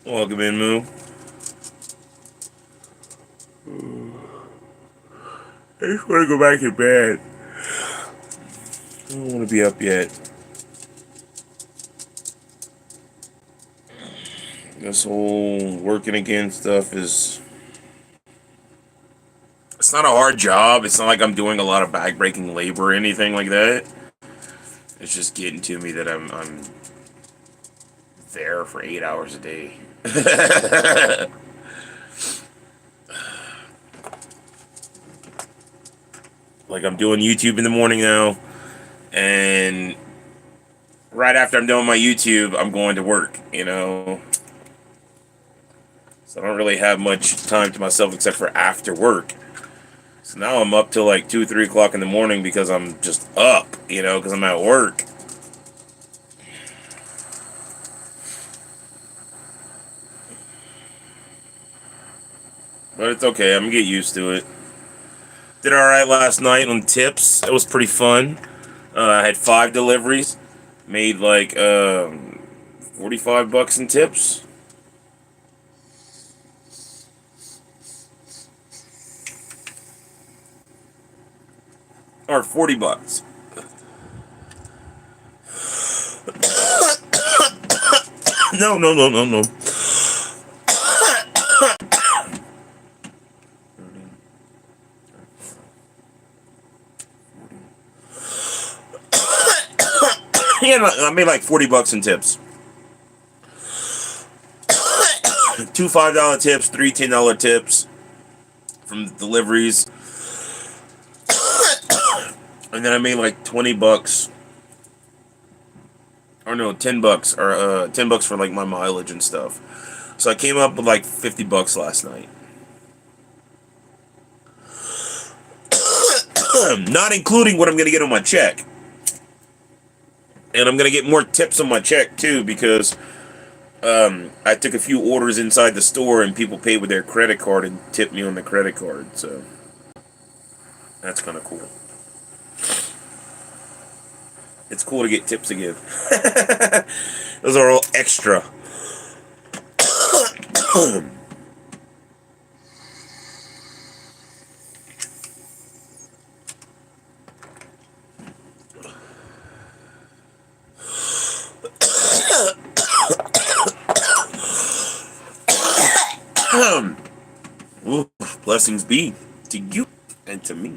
Welcome in, Moo. I just want to go back to bed. I don't want to be up yet. This whole working again stuff is. It's not a hard job. It's not like I'm doing a lot of backbreaking labor or anything like that. It's just getting to me that I'm there for 8 hours a day. Like I'm doing YouTube in the morning now, and right after I'm done with my YouTube, I'm going to work. So I don't really have much time to myself except for after work. So now I'm up till like 2, 3 o'clock in the morning because I'm just up, because I'm at work. But it's okay. I'm gonna get used to it. Did all right last night on tips. It was pretty fun. I had 5 deliveries. Made like $45 in tips. Or $40. No, no, no, no, no. Yeah, I made like $40 in tips. 2 $5 tips, 3 $10 tips from the deliveries. And then I made like $20. Or no, $10 or $10 for like my mileage and stuff. So I came up with like $50 last night. Not including what I'm gonna get on my check. And I'm gonna get more tips on my check too because I took a few orders inside the store and people paid with their credit card and tipped me on the credit card. So that's kind of cool. It's cool to get tips again. Those are all extra. Ooh, blessings be to you and to me.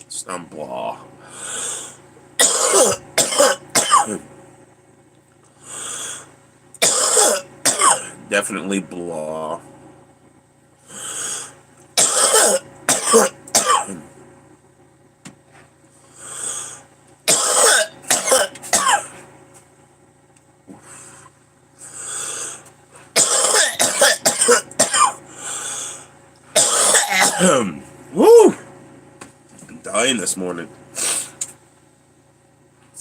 Some blah. Definitely blah. Woo! I'm dying this morning. It's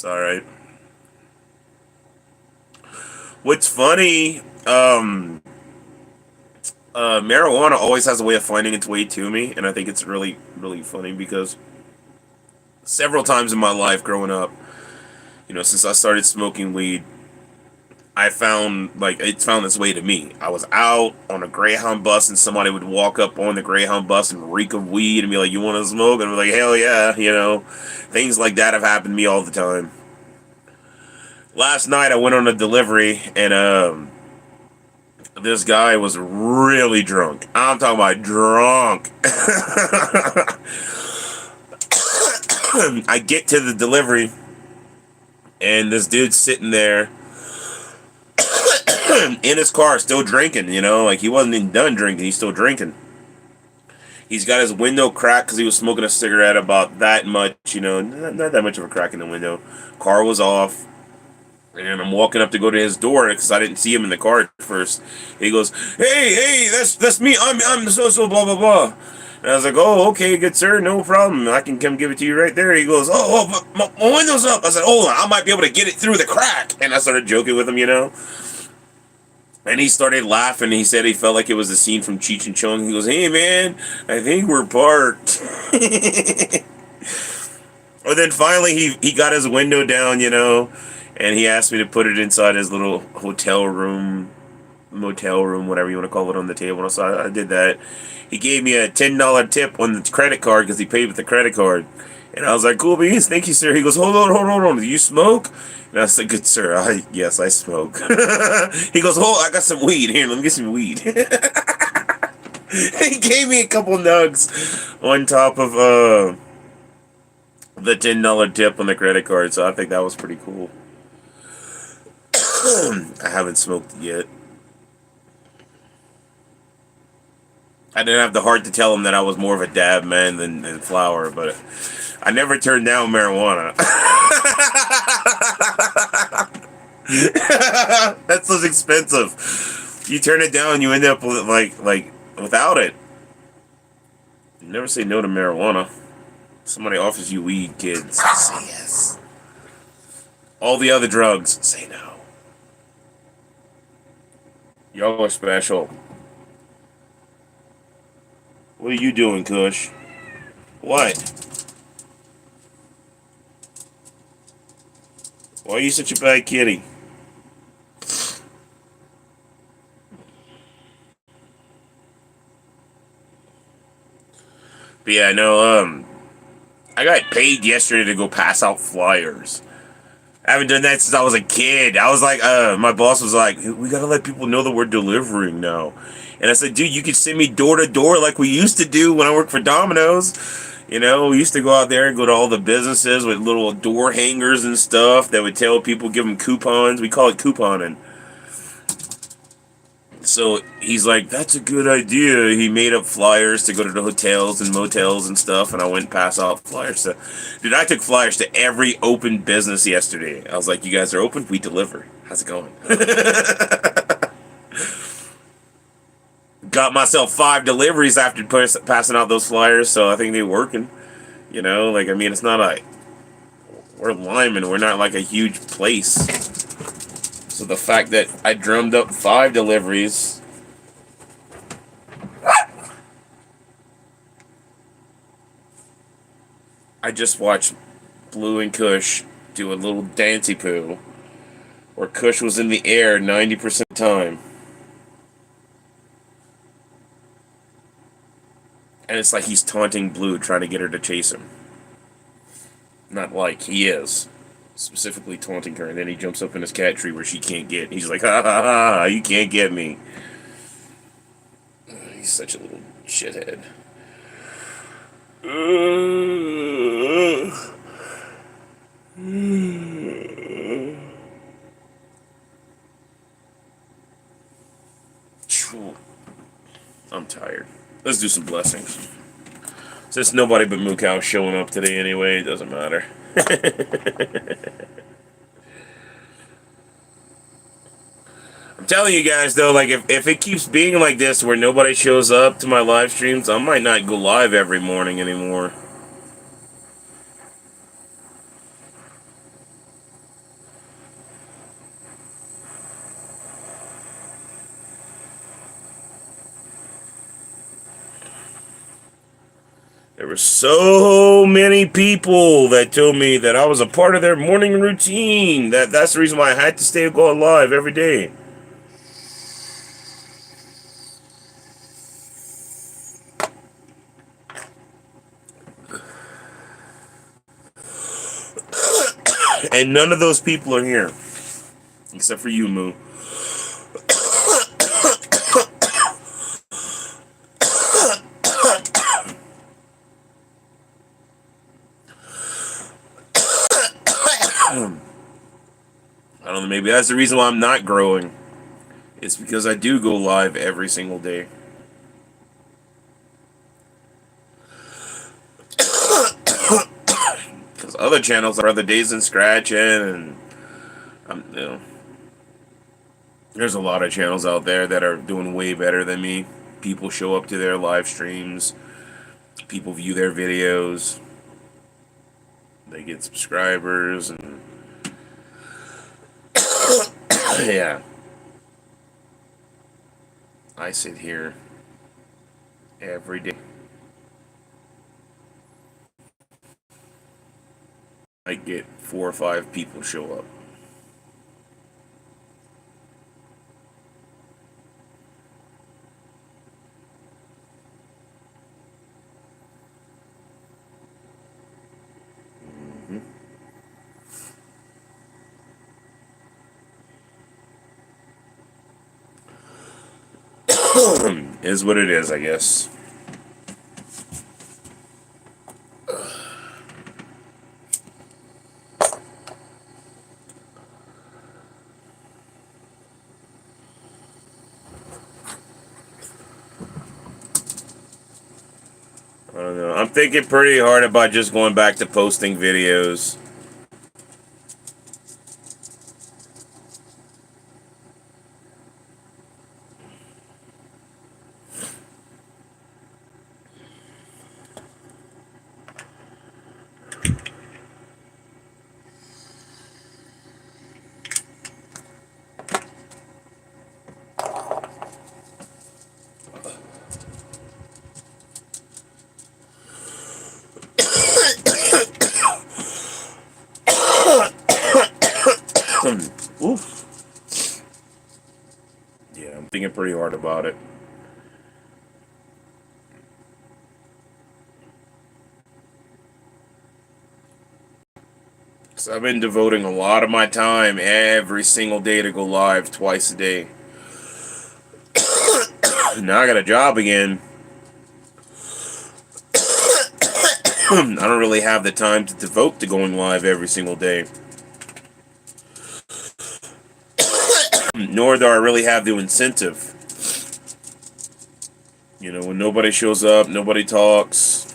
alright. What's funny, marijuana always has a way of finding its way to me, and I think it's really, really funny because several times in my life growing up, since I started smoking weed, I found, like, it's found its way to me. I was out on a Greyhound bus and somebody would walk up on the Greyhound bus and reek of weed and be like, "You want to smoke?" And I'm like, "Hell yeah," Things like that have happened to me all the time. Last night I went on a delivery and this guy was really drunk. I'm talking about drunk. I get to the delivery and this dude's sitting there in his car still drinking, like he wasn't even done drinking, he's still drinking. He's got his window cracked because he was smoking a cigarette about that much, not that much of a crack in the window. Car was off. And I'm walking up to go to his door because I didn't see him in the car at first. He goes, "Hey, that's me. I'm so blah blah blah." And I was like, "Oh, okay, good sir, no problem. I can come give it to you right there." He goes, "Oh, my window's up." I said, "Hold on, I might be able to get it through the crack." And I started joking with him. And he started laughing. He said he felt like it was a scene from Cheech and Chong. He goes, "Hey man, I think we're parked." Or then finally he got his window down, and he asked me to put it inside his little hotel room, motel room, whatever you want to call it, on the table. So I did that. He gave me a $10 tip on the credit card because he paid with the credit card. And I was like, "Cool beans, thank you, sir." He goes, hold on. Do you smoke?" And I said, "Good sir, yes, I smoke." He goes, "Hold, I got some weed here. Let me get some weed." He gave me a couple nugs on top of the $10 tip on the credit card. So I think that was pretty cool. I haven't smoked yet. I didn't have the heart to tell him that I was more of a dab man than flower, but I never turned down marijuana. That's so expensive. You turn it down, you end up with like without it. You never say no to marijuana. Somebody offers you weed, kids, say yes. All the other drugs, say no. Y'all are special. What are you doing, Kush? What? Why are you such a bad kitty? But yeah, no, I got paid yesterday to go pass out flyers. I haven't done that since I was a kid. I was like, my boss was like, "We gotta let people know that we're delivering now." And I said, "Dude, you could send me door to door like we used to do when I worked for Domino's. We used to go out there and go to all the businesses with little door hangers and stuff that would tell people, give them coupons. We call it couponing." So he's like, "That's a good idea." He made up flyers to go to the hotels and motels and stuff, and I went and pass out flyers. So, dude, I took flyers to every open business yesterday. I was like, "You guys are open? We deliver. How's it going?" Got myself 5 deliveries after passing out those flyers, so I think they're working. It's not like we're Lyman. We're not like a huge place. So the fact that I drummed up 5 deliveries. I just watched Blue and Kush do a little dancey poo, where Kush was in the air 90% of the time. And it's like he's taunting Blue, trying to get her to chase him. Not like he is. Specifically taunting her, and then he jumps up in his cat tree where she can't get. He's like, "Ha ha ha, you can't get me." He's such a little shithead. I'm tired. Let's do some blessings. Since nobody but Mukau is showing up today anyway, it doesn't matter. I'm telling you guys though, like if it keeps being like this where nobody shows up to my live streams, I might not go live every morning anymore. There were so many people that told me that I was a part of their morning routine. That's the reason why I had to stay going live every day. And none of those people are here. Except for you, Moo. I don't know, maybe that's the reason why I'm not growing. It's because I do go live every single day. Because other channels are the Days and Scratching, and there's a lot of channels out there that are doing way better than me. People show up to their live streams. People view their videos. They get subscribers, and yeah. I sit here every day. I get 4 or 5 people show up. Is what it is, I guess. I don't know. I'm thinking pretty hard about just going back to posting videos. Oof. Yeah, I'm thinking pretty hard about it. So I've been devoting a lot of my time every single day to go live twice a day. Now I got a job again. I don't really have the time to devote to going live every single day. Nor do I really have the incentive. You know, when nobody shows up, nobody talks,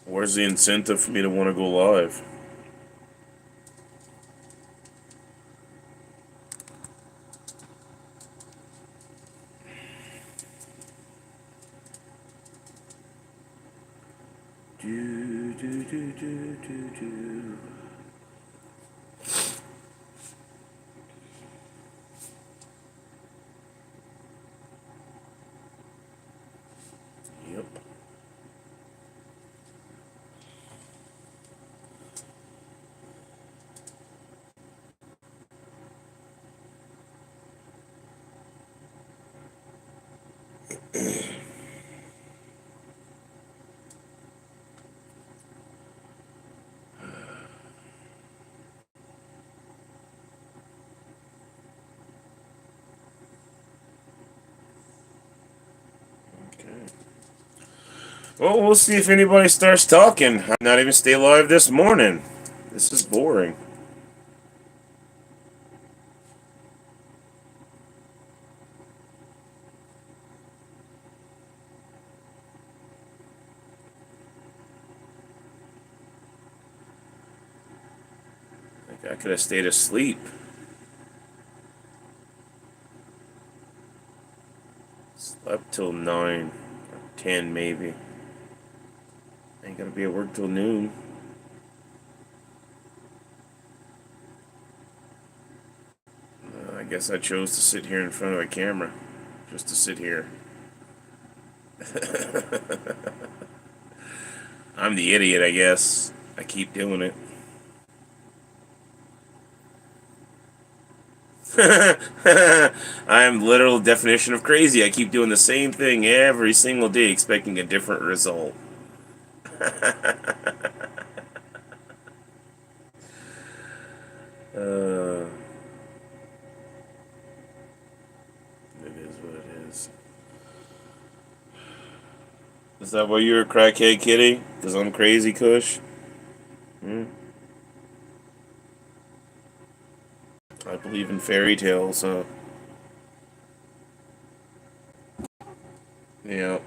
where's the incentive for me to want to go live? Do, do, do, do, do, do. Yep. Okay. Well, we'll see if anybody starts talking. I did not even stay live this morning. This is boring. Like I could have stayed asleep. Slept till 9 or 10 maybe. Ain't gonna be at work till noon. I guess I chose to sit here in front of a camera. Just to sit here. I'm the idiot, I guess. I keep doing it. I am literal definition of crazy. I keep doing the same thing every single day, expecting a different result. uh, it is what it is. Is that why you're a crackhead, Kitty? Because I'm crazy, Kush? Hmm? I believe in fairy tales, huh? Yeah.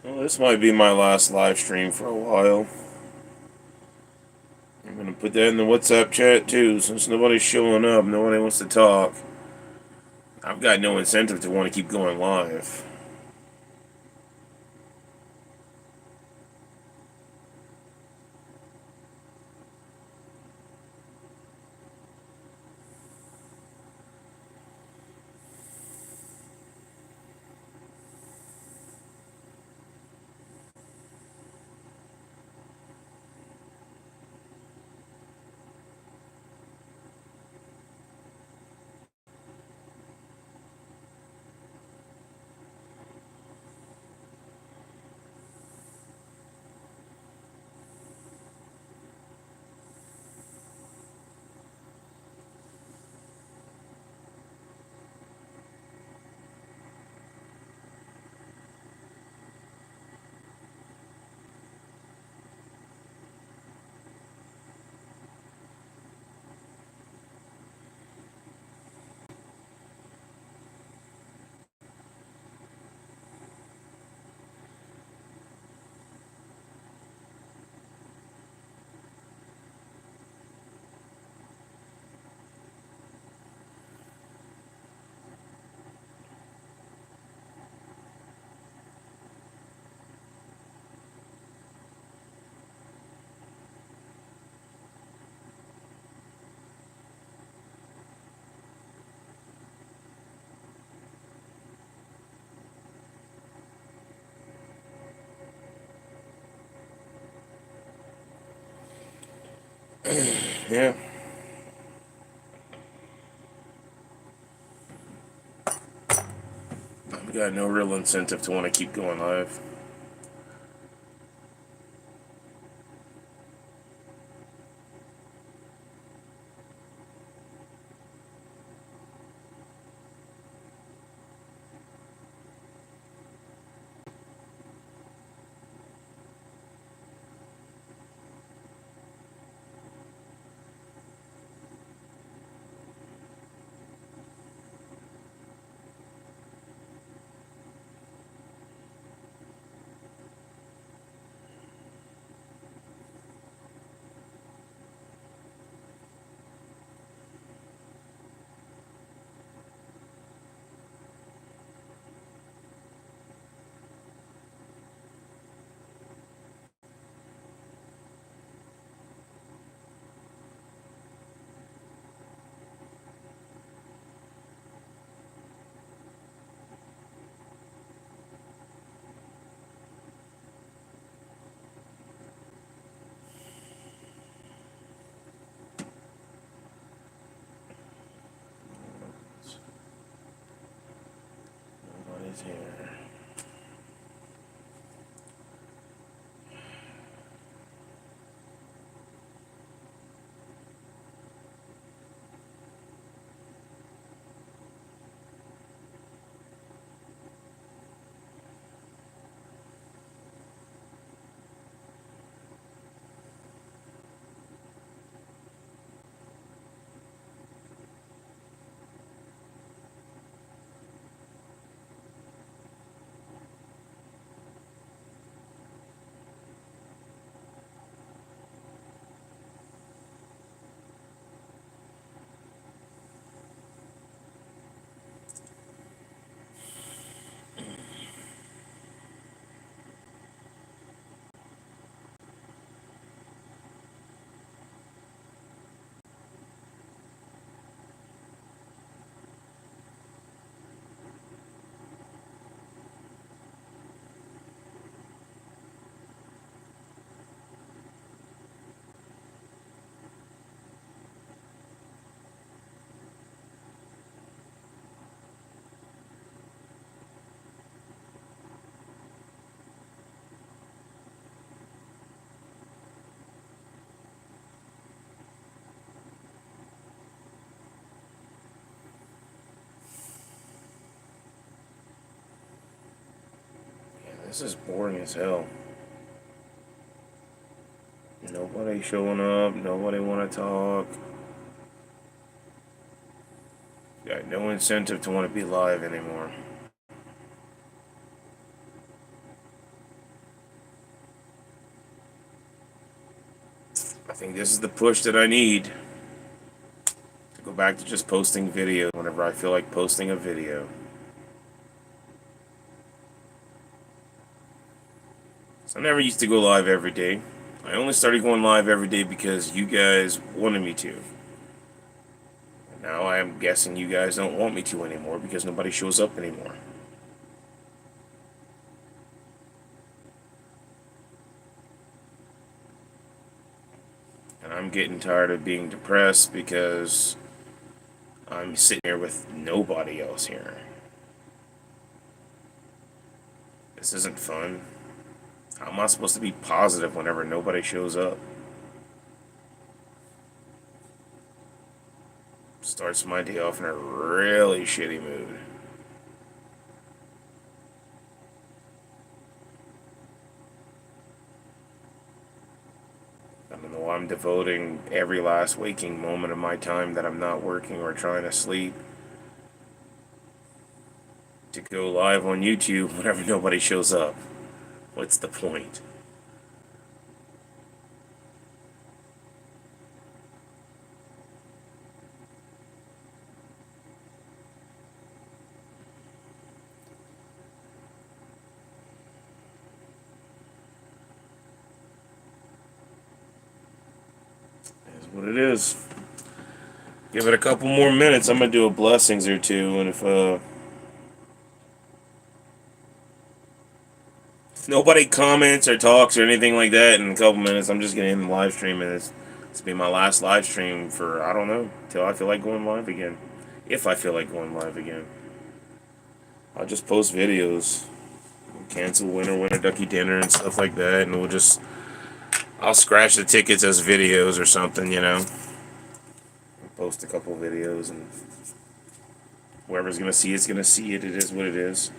Well, this might be my last live stream for a while. I'm gonna put that in the WhatsApp chat too, since nobody's showing up, nobody wants to talk. I've got no incentive to want to keep going live. Yeah, I've got no real incentive to want to keep going live. Nobody's here. Yeah, this is boring as hell. Nobody showing up. Nobody want to talk. Got no incentive to want to be live anymore. I think this is the push that I need to go back to just posting video whenever I feel like posting a video. So I never used to go live every day. I only started going live every day because you guys wanted me to. And now I am guessing you guys don't want me to anymore because nobody shows up anymore. And I'm getting tired of being depressed because I'm sitting here with nobody else here. This isn't fun. How am I supposed to be positive whenever nobody shows up? Starts my day off in a really shitty mood. I don't know why I'm devoting every last waking moment of my time that I'm not working or trying to sleep to go live on YouTube whenever nobody shows up. What's the point? Is what it is. Give it a couple more minutes. I'm gonna do a blessings or two, and if nobody comments or talks or anything like that in a couple minutes, I'm just gonna end the live stream, and This will be my last live stream for, I don't know, till I feel like going live again. If I feel like going live again. I'll just post videos. Cancel winter ducky dinner and stuff like that, and I'll scratch the tickets as videos or something, Post a couple videos, and whoever's gonna see it's gonna see it. It is what it is.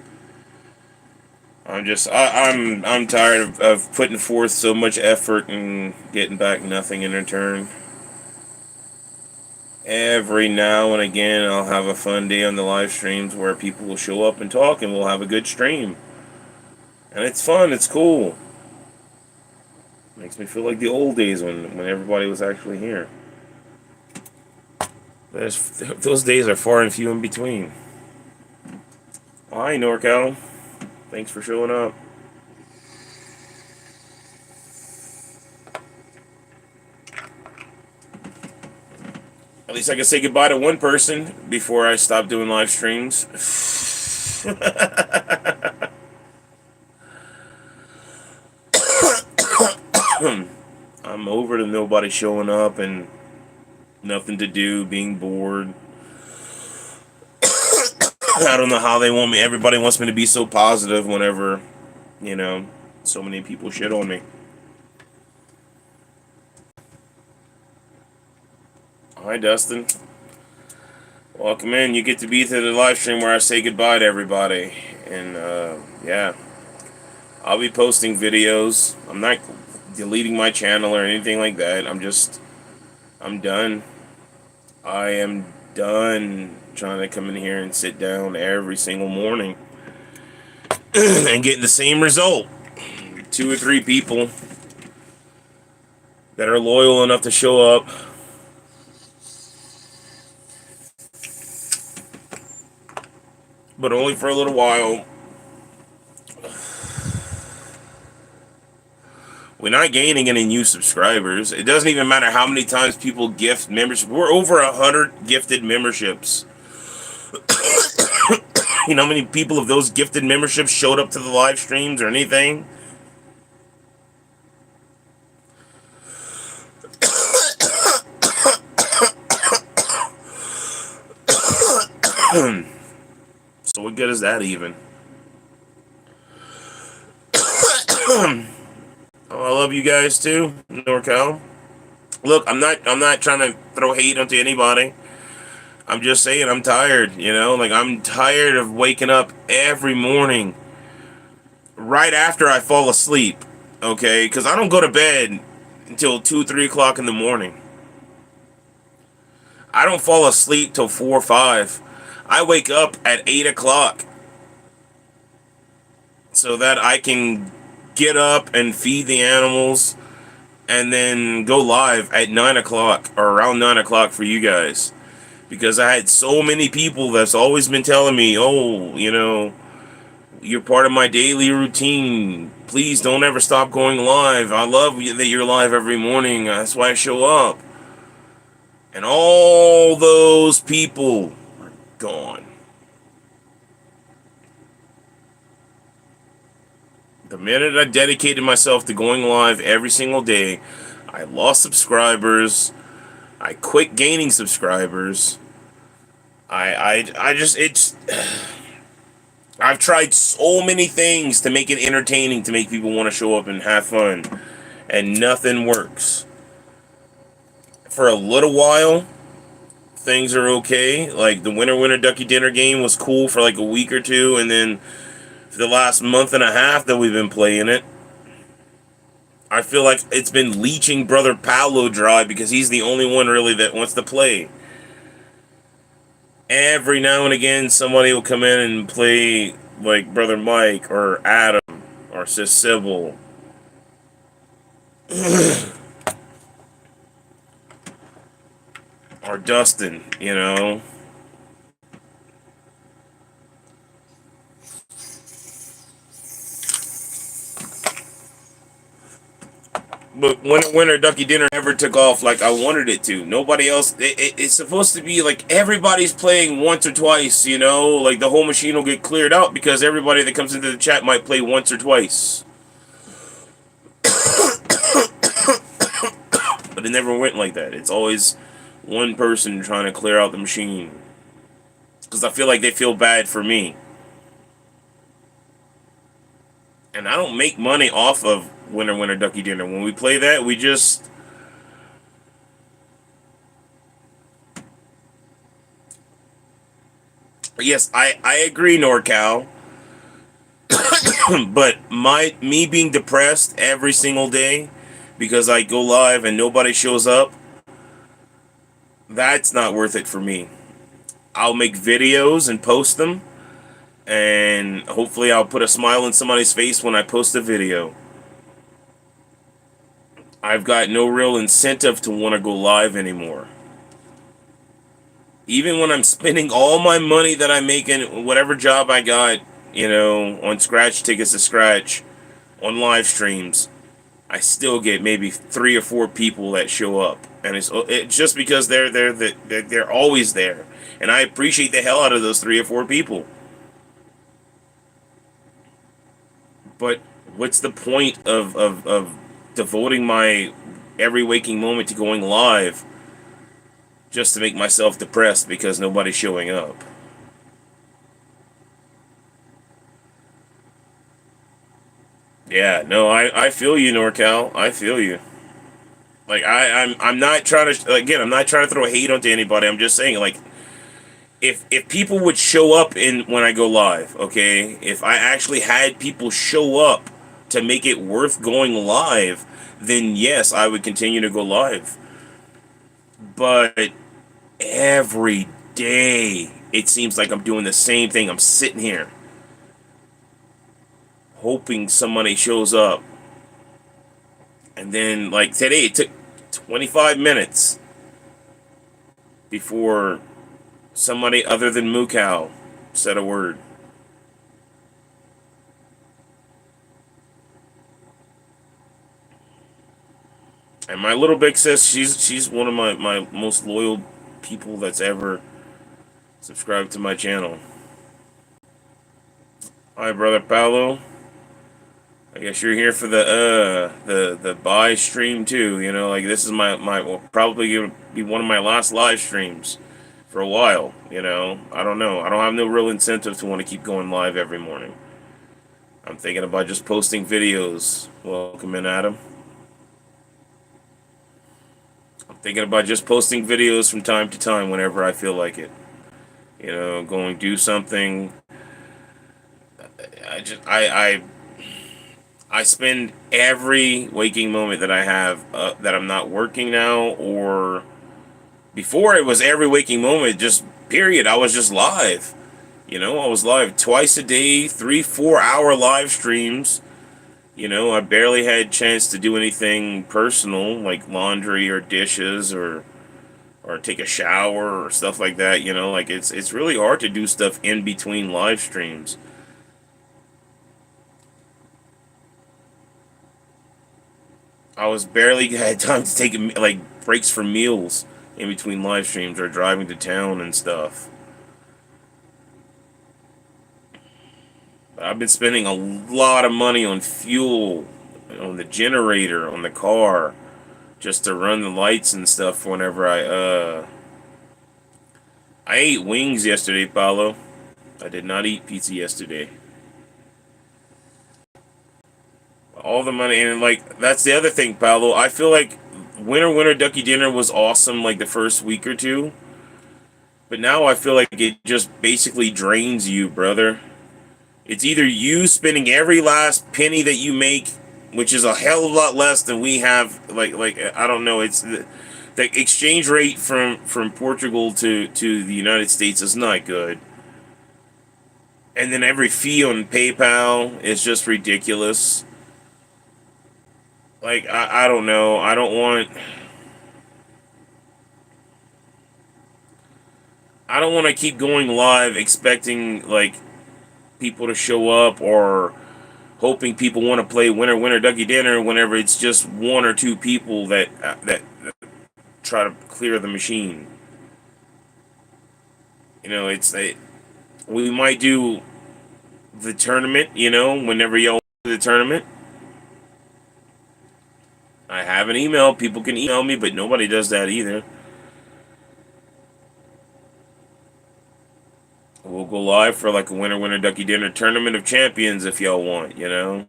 I'm tired of putting forth so much effort and getting back nothing in return. Every now and again, I'll have a fun day on the live streams where people will show up and talk, and we'll have a good stream. And it's fun, it's cool. Makes me feel like the old days when everybody was actually here. Those days are far and few in between. Hi, NorCal. Thanks for showing up. At least I can say goodbye to one person before I stop doing live streams. I'm over to nobody showing up and nothing to do, being bored. I don't know how they want me. Everybody wants me to be so positive whenever, so many people shit on me. Hi, Dustin. Welcome in. You get to be to the live stream where I say goodbye to everybody. And, yeah. I'll be posting videos. I'm not deleting my channel or anything like that. I'm done. I am done trying to come in here and sit down every single morning and getting the same result. 2 or 3 people that are loyal enough to show up. But only for a little while. We're not gaining any new subscribers. It doesn't even matter how many times people gift membership. We're over 100 gifted memberships. You know how many people of those gifted memberships showed up to the live streams or anything? So what good is that even? Oh, I love you guys too, NorCal. Look, I'm not trying to throw hate onto anybody. I'm just saying I'm tired, Like, I'm tired of waking up every morning right after I fall asleep, okay? Because I don't go to bed until 2, 3 o'clock in the morning. I don't fall asleep till 4 or 5. I wake up at 8 o'clock so that I can get up and feed the animals and then go live at 9 o'clock or around 9 o'clock for you guys. Because I had so many people that's always been telling me, oh, you're part of my daily routine. Please don't ever stop going live. I love that you're live every morning. That's why I show up. And all those people are gone. The minute I dedicated myself to going live every single day, I lost subscribers. I quit gaining subscribers. I've tried so many things to make it entertaining, to make people want to show up and have fun, and nothing works. For a little while, things are okay. Like, the winter ducky dinner game was cool for like a week or two, and then for the last month and a half that we've been playing it, I feel like it's been leeching Brother Paolo dry because he's the only one really that wants to play. Every now and again, somebody will come in and play, like Brother Mike or Adam or Sis Sybil. Or Dustin, But winter ducky dinner never took off like I wanted it to. Nobody else. It's supposed to be like everybody's playing once or twice, Like, the whole machine will get cleared out because everybody that comes into the chat might play once or twice. But But it never went like that. It's always one person trying to clear out the machine. Because I feel like they feel bad for me. And I don't make money off of Winner Winner Ducky Dinner. When we play that, we just... Yes, I agree, NorCal. But me being depressed every single day because I go live and nobody shows up, that's not worth it for me. I'll make videos and post them, and hopefully I'll put a smile on somebody's face when I post a video. I've got no real incentive to want to go live anymore. Even when I'm spending all my money that I make in whatever job I got, on scratch tickets to scratch, on live streams, I still get maybe 3 or 4 people that show up, and it's just because they're always there, and I appreciate the hell out of those 3 or 4 people. But what's the point of devoting my every waking moment to going live just to make myself depressed because nobody's showing up? Yeah, no, I feel you, NorCal. I feel you. Like I'm not trying to, again, I'm not trying to throw hate onto anybody. I'm just saying, like, if people would show up in when I go live, okay, if I actually had people show up to make it worth going live, then yes, I would continue to go live. But every day it seems like I'm doing the same thing. I'm sitting here hoping somebody shows up. And then, like today, it took 25 minutes before somebody other than Mukau said a word. And my little big sis, she's one of my most loyal people that's ever subscribed to my channel. Hi, brother Paolo. I guess you're here for the buy stream too. Like, this is my well, probably gonna be one of my last live streams for a while. I don't know. I don't have no real incentive to want to keep going live every morning. I'm thinking about just posting videos. Welcome in, Adam. I'm thinking about just posting videos from time to time whenever I feel like it. Going do something. I spend every waking moment that I have that I'm not working now, or before it was every waking moment, just period. I was just live. I was live twice a day, 3 4 hour live streams. I barely had chance to do anything personal like laundry or dishes or take a shower or stuff like that. Like, it's really hard to do stuff in between live streams. I was barely had time to take like breaks for meals in between live streams or driving to town and stuff. But I've been spending a lot of money on fuel, on the generator, on the car, just to run the lights and stuff whenever I ate wings yesterday, Paulo. I did not eat pizza yesterday. All the money, and like, that's the other thing, Paulo. I feel like Winter Winter Ducky Dinner was awesome like the first week or two. But now I feel like it just basically drains you, brother. It's either you spending every last penny that you make, which is a hell of a lot less than we have. Like I don't know. It's the exchange rate from Portugal to the United States is not good. And then every fee on PayPal is just ridiculous. Like, I don't know. I don't want to keep going live expecting like people to show up, or hoping people want to play Winner Winner Ducky Dinner whenever it's just 1 or 2 people that try to clear the machine. We might do the tournament. Whenever y'all do the tournament, I have an email. People can email me, but nobody does that either. We'll go live for like a winner ducky dinner tournament of champions if y'all want, you know.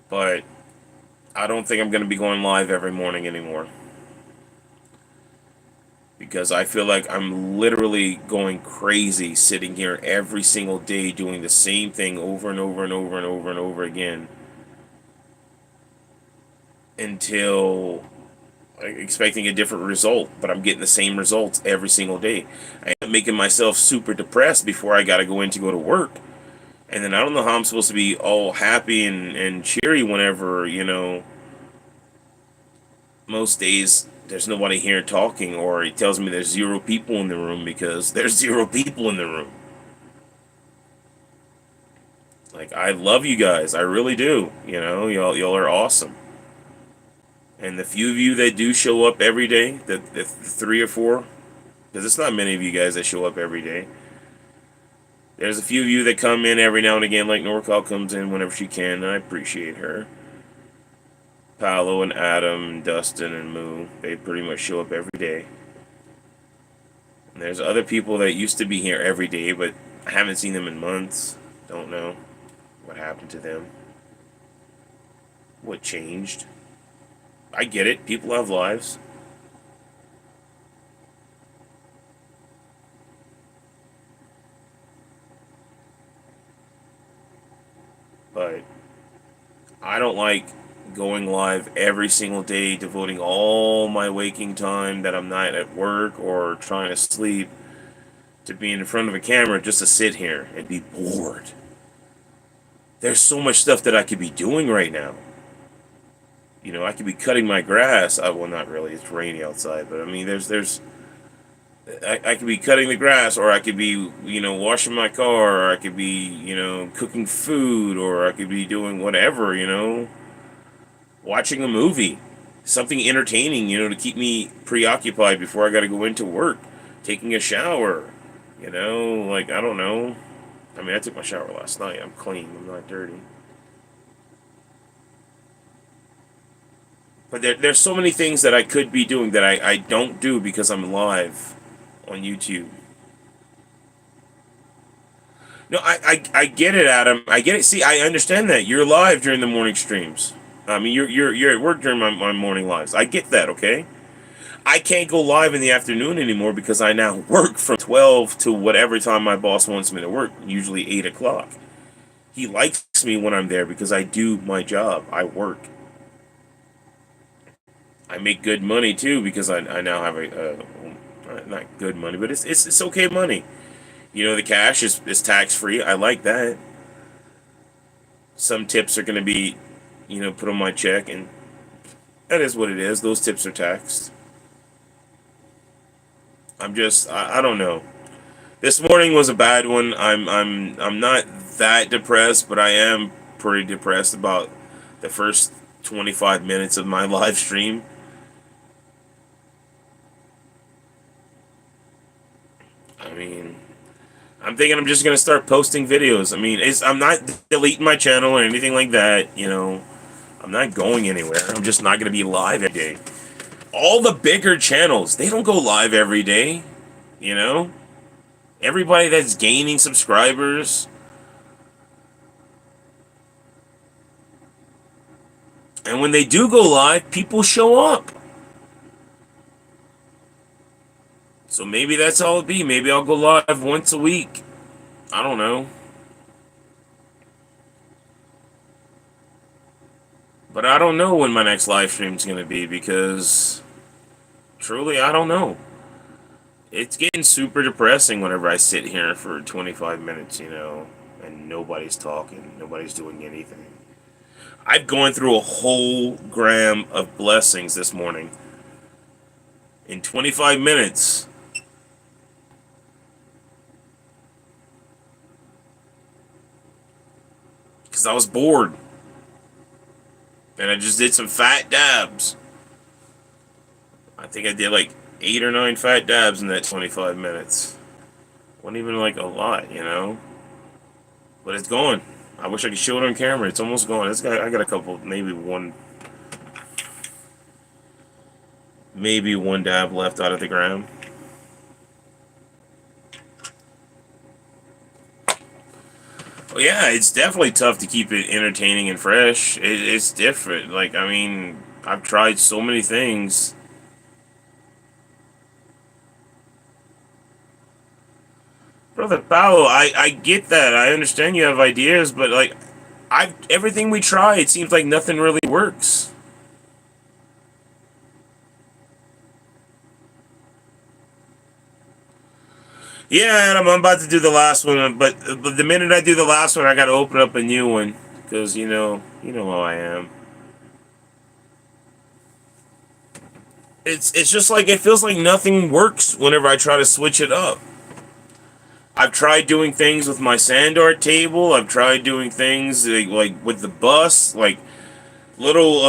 But I don't think I'm going to be going live every morning anymore because I feel like I'm literally going crazy sitting here every single day doing the same thing over and over and over and over and over again until expecting a different result, but I'm getting the same results every single day. I am making myself super depressed before I got to go to work. And then I don't know how I'm supposed to be all happy and cheery whenever, most days there's nobody here talking, or he tells me there's zero people in the room because there's zero people in the room. Like, I love you guys, I really do. Y'all are awesome. And the few of you that do show up every day, the three or four, because it's not many of you guys that show up every day. There's a few of you that come in every now and again, like NorCal comes in whenever she can, and I appreciate her. Paolo and Adam and Dustin and Moo, they pretty much show up every day. And there's other people that used to be here every day, but I haven't seen them in months. Don't know what happened to them. What changed? I get it. People have lives. But I don't like going live every single day, devoting all my waking time that I'm not at work or trying to sleep to being in front of a camera just to sit here and be bored. There's so much stuff that I could be doing right now. I could be cutting my grass. Well, not really. It's rainy outside, but I mean, I could be cutting the grass, or I could be, washing my car, or I could be, cooking food, or I could be doing whatever, watching a movie, something entertaining, to keep me preoccupied before I got to go into work, taking a shower, like, I don't know. I mean, I took my shower last night. I'm clean. I'm not dirty. But there's so many things that I could be doing that I don't do because I'm live on YouTube. No, I get it, Adam. I get it. See, I understand that. You're live during the morning streams. I mean, you're at work during my morning lives. I get that, okay? I can't go live in the afternoon anymore because I now work from 12 to whatever time my boss wants me to work, usually 8 o'clock. He likes me when I'm there because I do my job. I work. I make good money too because I now have not good money, but it's okay money. The cash is tax free. I like that. Some tips are going to be, put on my check, and that is what it is. Those tips are taxed. I don't know. This morning was a bad one. I'm not that depressed, but I am pretty depressed about the first 25 minutes of my live stream. I mean, I'm thinking I'm just gonna start posting videos. I mean, I'm not deleting my channel or anything like that. I'm not going anywhere. I'm just not gonna be live every day. All the bigger channels, they don't go live every day. You know, everybody that's gaining subscribers, and when they do go live, people show up. So maybe that's all it be. Maybe I'll go live once a week. I don't know. But I don't know when my next live stream is going to be because truly I don't know. It's getting super depressing whenever I sit here for 25 minutes, and nobody's talking, nobody's doing anything. I've gone through a whole gram of blessings this morning in 25 minutes. Because I was bored. And I just did some fat dabs. I think I did like 8 or 9 fat dabs in that 25 minutes. Wasn't even like a lot, but it's gone. I wish I could show it on camera. It's almost gone. I got a couple, maybe one dab left out of the gram. Well, yeah, it's definitely tough to keep it entertaining and fresh. It's different. Like, I mean, I've tried so many things. Brother Paolo, I get that. I understand you have ideas, but like, everything we try, it seems like nothing really works. Yeah, and I'm about to do the last one, but the minute I do the last one, I got to open up a new one because you know how I am. It's just like it feels like nothing works whenever I try to switch it up. I've tried doing things with my sand art table. I've tried doing things like with the bus, like little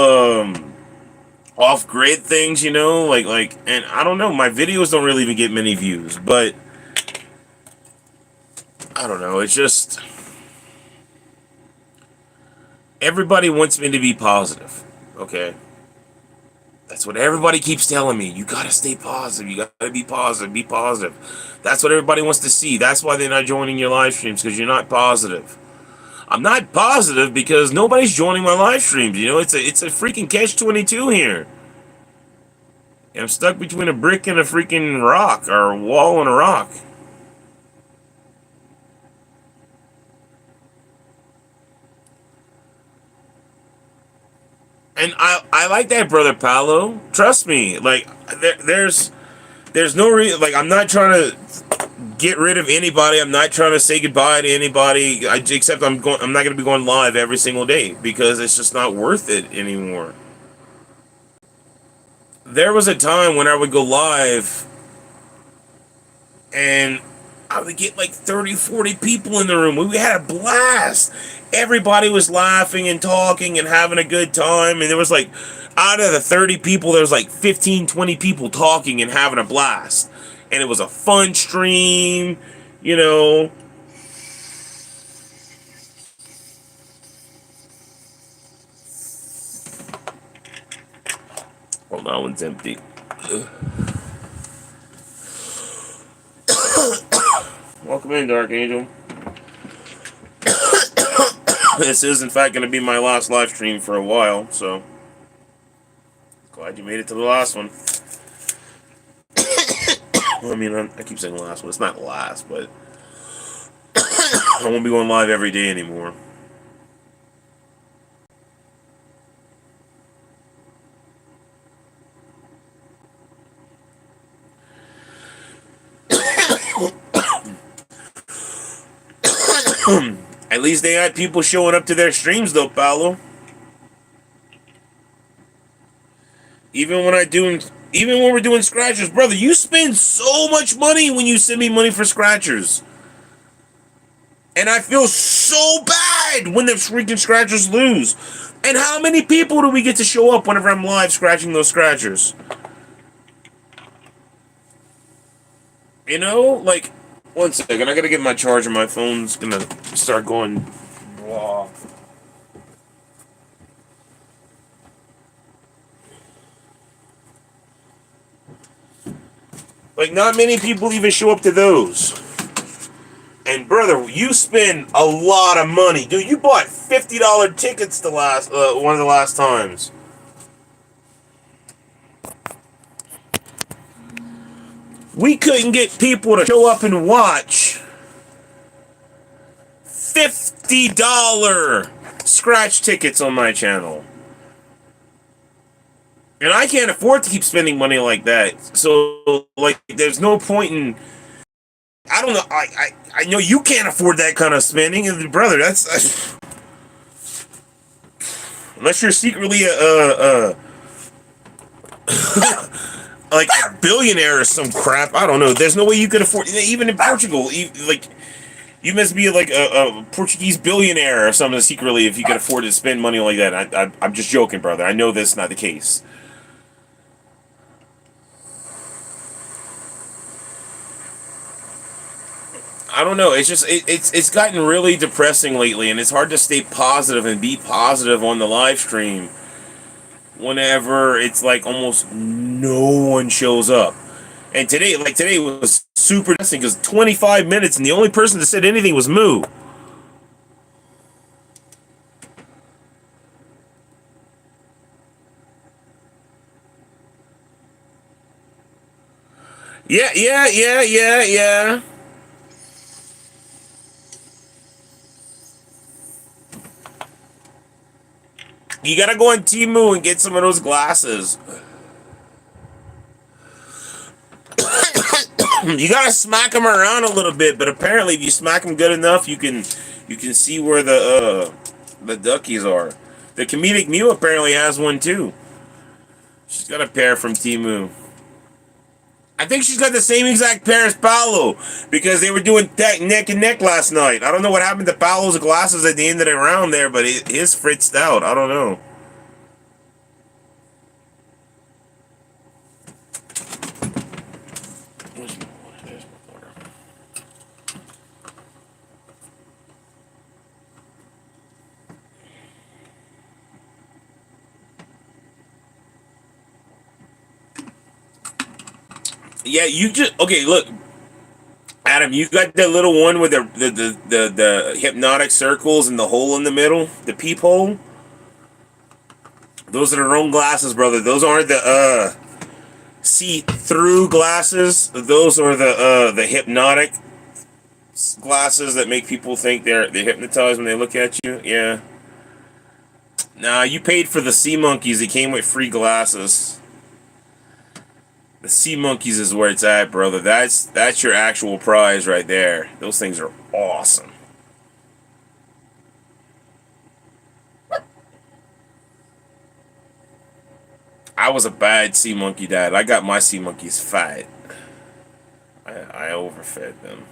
off grid things, and I don't know. My videos don't really even get many views, but I don't know. It's just everybody wants me to be positive. Okay, that's what everybody keeps telling me. You gotta stay positive. You gotta be positive. Be positive. That's what everybody wants to see. That's why they're not joining your live streams because you're not positive. I'm not positive because nobody's joining my live streams. It's a freaking catch-22 here. And I'm stuck between a brick and a freaking rock, or a wall and a rock. And I like that, brother Paolo. Trust me. Like there's no reason. Like, I'm not trying to get rid of anybody. I'm not trying to say goodbye to anybody. Except I'm not going to be going live every single day because it's just not worth it anymore. There was a time when I would go live and I would get like 30, 40 people in the room. We had a blast. Everybody was laughing and talking and having a good time. And there was like, out of the 30 people, there was like 15, 20 people talking and having a blast. And it was a fun stream, you know. Hold on, that one's empty. Welcome in, Dark Angel. This is, in fact, going to be my last live stream for a while, so glad you made it to the last one. Well, I mean, I keep saying last one. It's not last, but I won't be going live every day anymore. At least they had people showing up to their streams, though, Paolo. Even when we're doing scratchers, brother, you spend so much money when you send me money for scratchers. And I feel so bad when the freaking scratchers lose. And how many people do we get to show up whenever I'm live scratching those scratchers? Like, one second, I gotta get my charger. My phone's gonna start going blah. Like, not many people even show up to those. And brother, you spend a lot of money, dude. You bought $50 tickets the last one of the last times. We couldn't get people to show up and watch $50 scratch tickets on my channel. And I can't afford to keep spending money like that. So, like, there's no point in... I don't know. I know you can't afford that kind of spending. And brother, that's... unless you're secretly like a billionaire or some crap. I don't know. There's no way you could afford... Even in Portugal, like... You must be like a Portuguese billionaire or something secretly if you could afford to spend money like that. I'm just joking, brother. I know that's not the case. I don't know. It's just it's gotten really depressing lately, and it's hard to stay positive and be positive on the live stream whenever it's like almost no one shows up. And today was super depressing because 25 minutes and the only person that said anything was Moo. Yeah. You gotta go on Timu and get some of those glasses. You gotta smack them around a little bit, but apparently, if you smack them good enough, you can see where the duckies are. The comedic Mew apparently has one too. She's got a pair from Timu. I think she's got the same exact pair as Paolo because they were doing neck and neck last night. I don't know what happened to Paolo's glasses at the end of the round there, but his fritzed out. I don't know. Yeah, you just okay. Look, Adam, you got the little one with the hypnotic circles and the hole in the middle, the peephole. Those are the wrong glasses, brother. Those aren't the see-through glasses. Those are the hypnotic glasses that make people think they're hypnotized when they look at you. Yeah. Nah, you paid for the sea monkeys. It came with free glasses. The sea monkeys is where it's at, brother. That's your actual prize right there. Those things are awesome. I was a bad sea monkey dad. I got my sea monkeys fat. I overfed them.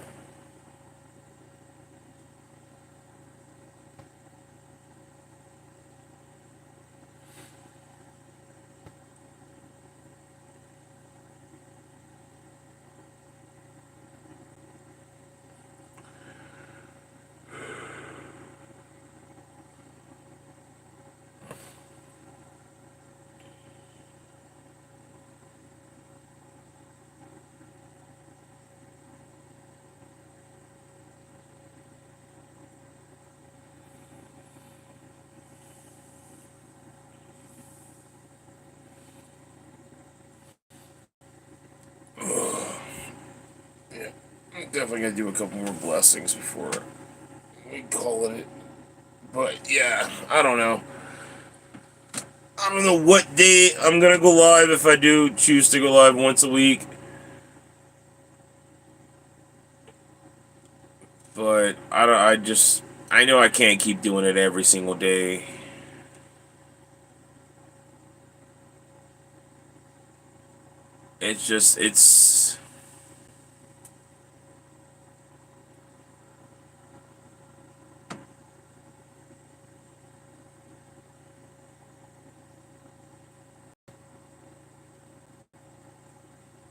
Yeah, I'm definitely gonna do a couple more blessings before we call it. But yeah, I don't know. I don't know what day I'm gonna go live if I do choose to go live once a week. But I don't. I know I can't keep doing it every single day. It's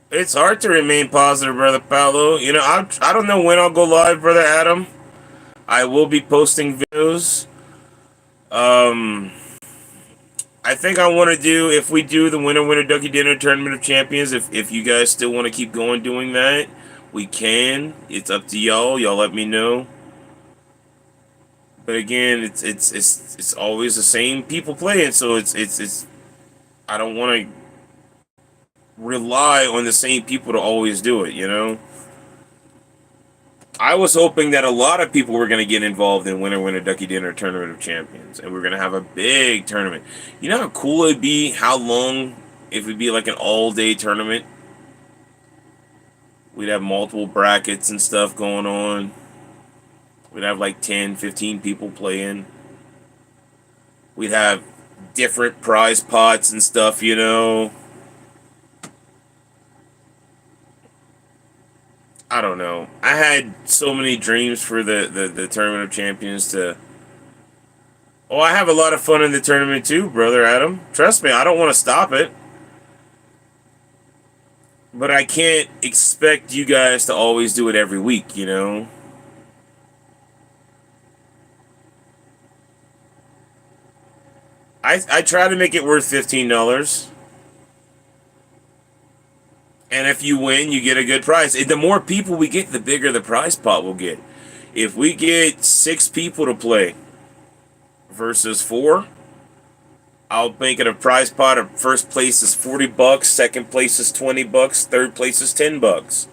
it's hard to remain positive, brother Paolo. You know, I don't know when I'll go live, brother Adam. I will be posting videos. Um, I think I want to do if we do the winner ducky dinner tournament of champions. If you guys still want to keep going doing that, we can. It's up to y'all. Y'all let me know. But again, it's always the same people playing, so it's I don't want to rely on the same people to always do it. You know. I was hoping that a lot of people were going to get involved in winner ducky dinner tournament of champions, and we're going to have a big tournament. You know how cool it'd be? How long if it'd be like an all-day tournament? We'd have multiple brackets and stuff going on. We'd have like 10, 15 people playing. We'd have different prize pots and stuff, you know. I don't know. I had so many dreams for the tournament of champions to. Oh, I have a lot of fun in the tournament too, brother Adam. Trust me, I don't want to stop it. But I can't expect you guys to always do it every week, you know? I try to make it worth $15. And if you win, you get a good prize. The more people we get, the bigger the prize pot will get. If we get 6 people to play versus 4, I'll make it a prize pot of first place is $40, second place is $20, third place is $10.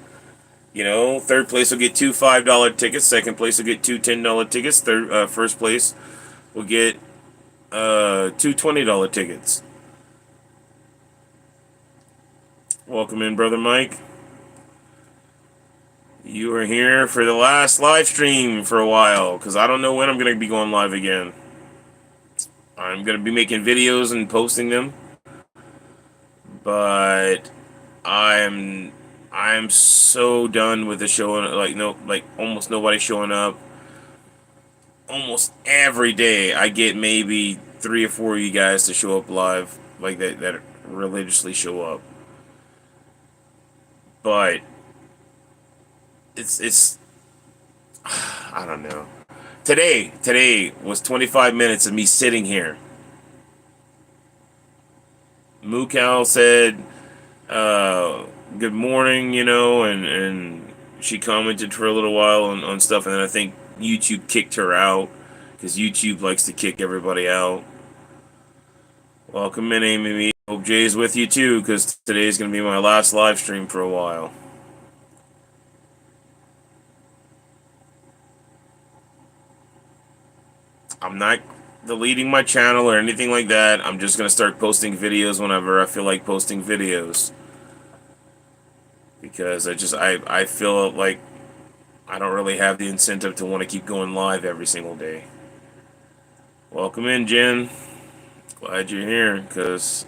Third place will get 2 $5 tickets, second place will get 2 $10 tickets, first place will get 2 $20 tickets. Welcome in, Brother Mike. You are here for the last live stream for a while, because I don't know when I'm going to be going live again. I'm going to be making videos and posting them, but I'm so done with the show. Like almost nobody showing up. Almost every day I get maybe 3 or 4 of you guys to show up live, like that religiously show up. But it's I don't know. Today was 25 minutes of me sitting here. Mukal said good morning, and she commented for a little while on stuff, and then I think YouTube kicked her out, because YouTube likes to kick everybody out. Welcome in, Amy. Hope Jay's with you too, because today's going to be my last live stream for a while. I'm not deleting my channel or anything like that. I'm just going to start posting videos whenever I feel like posting videos. Because I feel like I don't really have the incentive to want to keep going live every single day. Welcome in, Jen. Glad you're here, because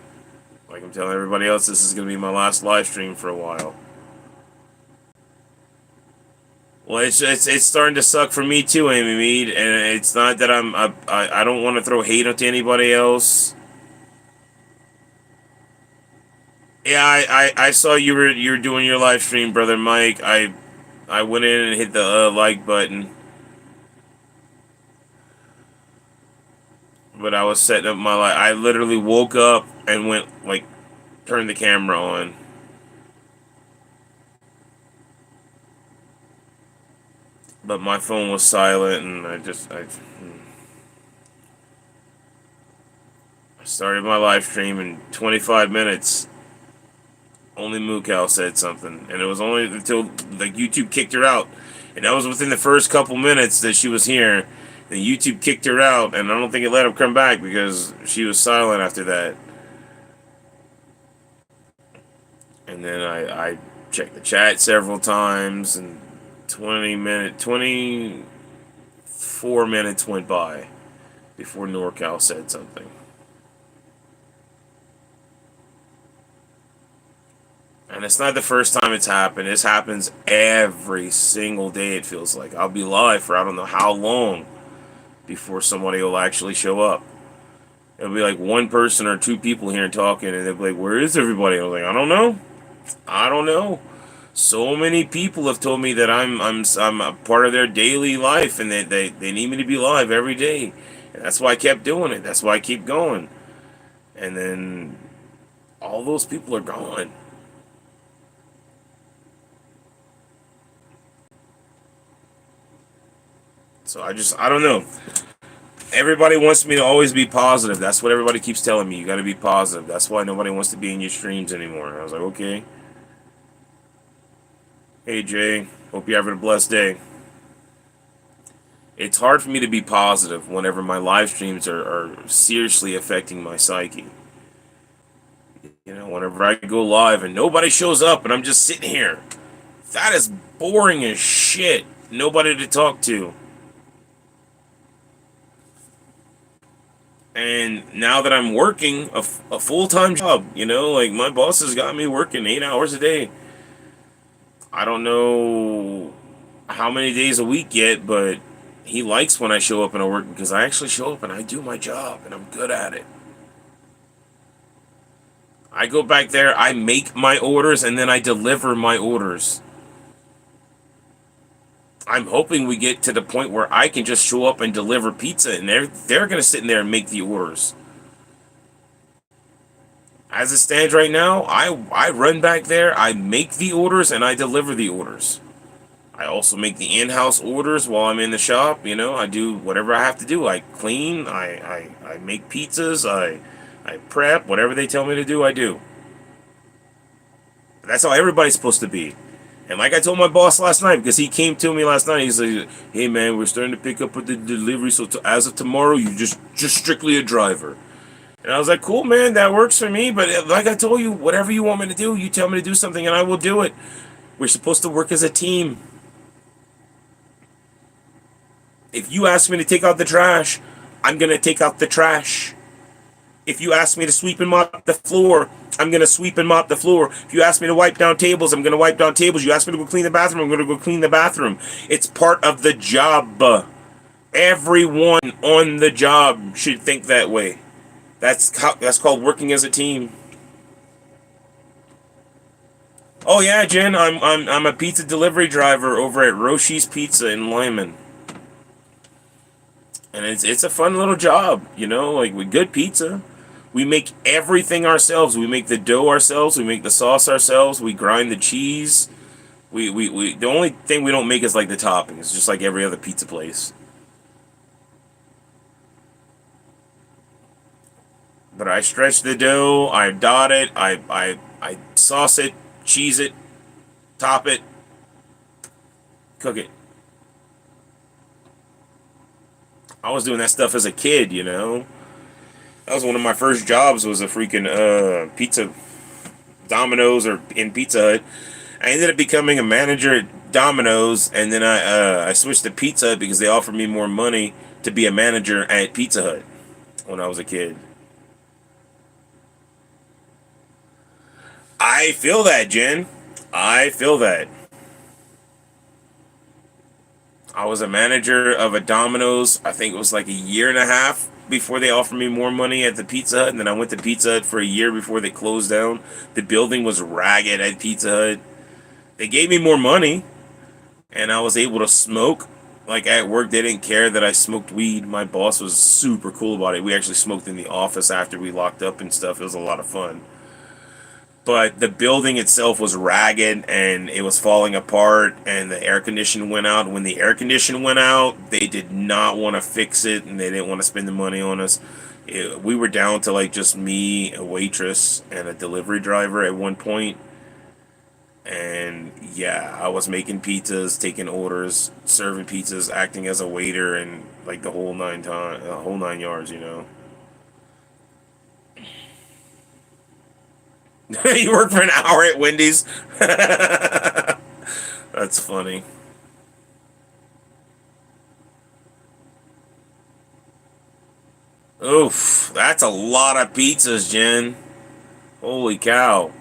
like I'm telling everybody else, this is going to be my last live stream for a while. Well, it's starting to suck for me too, Amy Mead, and it's not that I don't want to throw hate onto anybody else. Yeah, I saw you were doing your live stream, Brother Mike. I went in and hit the like button, but I was setting up my live. I literally woke up and went turned the camera on. But my phone was silent, and I started my live stream in 25 minutes. Only Mukal said something, and it was only until YouTube kicked her out, and that was within the first couple minutes that she was here. And YouTube kicked her out, and I don't think it let her come back because she was silent after that. And then I checked the chat several times, and 24 minutes went by before NorCal said something. And it's not the first time it's happened. This happens every single day, it feels like. I'll be live for I don't know how long before somebody will actually show up. It'll be like one person or 2 people here talking, and they'll be like, where is everybody? I'm like, I don't know. So many people have told me that I'm a part of their daily life, and they need me to be live every day. And that's why I kept doing it. That's why I keep going. And then all those people are gone. So I don't know. Everybody wants me to always be positive. That's what everybody keeps telling me. You got to be positive. That's why nobody wants to be in your streams anymore. And I was like, okay. Hey, Jay. Hope you're having a blessed day. It's hard for me to be positive whenever my live streams are seriously affecting my psyche. Whenever I go live and nobody shows up and I'm just sitting here. That is boring as shit. Nobody to talk to. And now that I'm working a full-time job, my boss has got me working 8 hours a day. I don't know how many days a week yet, but he likes when I show up and I work, because I actually show up and I do my job and I'm good at it. I go back there, I make my orders, and then I deliver my orders. I'm hoping we get to the point where I can just show up and deliver pizza, and they're going to sit in there and make the orders. As it stands right now, I run back there, I make the orders, and I deliver the orders. I also make the in-house orders while I'm in the shop. I do whatever I have to do. I clean, I make pizzas, I prep, whatever they tell me to do, I do. That's how everybody's supposed to be. And like I told my boss last night, because he came to me last night, he's like, "Hey man, we're starting to pick up with the delivery, so as of tomorrow, you just strictly a driver." And I was like, "Cool, man, that works for me." But like I told you, whatever you want me to do, you tell me to do something, and I will do it. We're supposed to work as a team. If you ask me to take out the trash, I'm gonna take out the trash. If you ask me to sweep and mop the floor, I'm gonna sweep and mop the floor. If you ask me to wipe down tables, I'm gonna wipe down tables. You ask me to go clean the bathroom, I'm gonna go clean the bathroom. It's part of the job. Everyone on the job should think that way. That's called working as a team. Oh yeah, Jen, I'm a pizza delivery driver over at Roshi's Pizza in Lyman. And it's a fun little job, like with good pizza. We make everything ourselves. We make the dough ourselves. We make the sauce ourselves. We grind the cheese. We the only thing we don't make is like the toppings, just like every other pizza place. But I stretch the dough, I dot it, I sauce it, cheese it, top it, cook it. I was doing that stuff as a kid. That was one of my first jobs, was a freaking pizza Domino's or in Pizza Hut. I ended up becoming a manager at Domino's, and then I switched to Pizza Hut because they offered me more money to be a manager at Pizza Hut when I was a kid. I feel that, Jen. I feel that. I was a manager of a Domino's. I think it was like a year and a half before they offered me more money at the Pizza Hut, and then I went to Pizza Hut for a year before they closed down. The building was ragged at Pizza Hut. They gave me more money, and I was able to smoke. Like at work, they didn't care that I smoked weed. My boss was super cool about it. We actually smoked in the office after we locked up and stuff. It was a lot of fun. But the building itself was ragged and it was falling apart, and the air conditioning went out. When the air conditioning went out, they did not want to fix it, and they didn't want to spend the money on us. We were down to like just me, a waitress, and a delivery driver at one point. And yeah, I was making pizzas, taking orders, serving pizzas, acting as a waiter, and like the whole 9 yards. You work for an hour at Wendy's. That's funny. Oof, that's a lot of pizzas, Jen. Holy cow.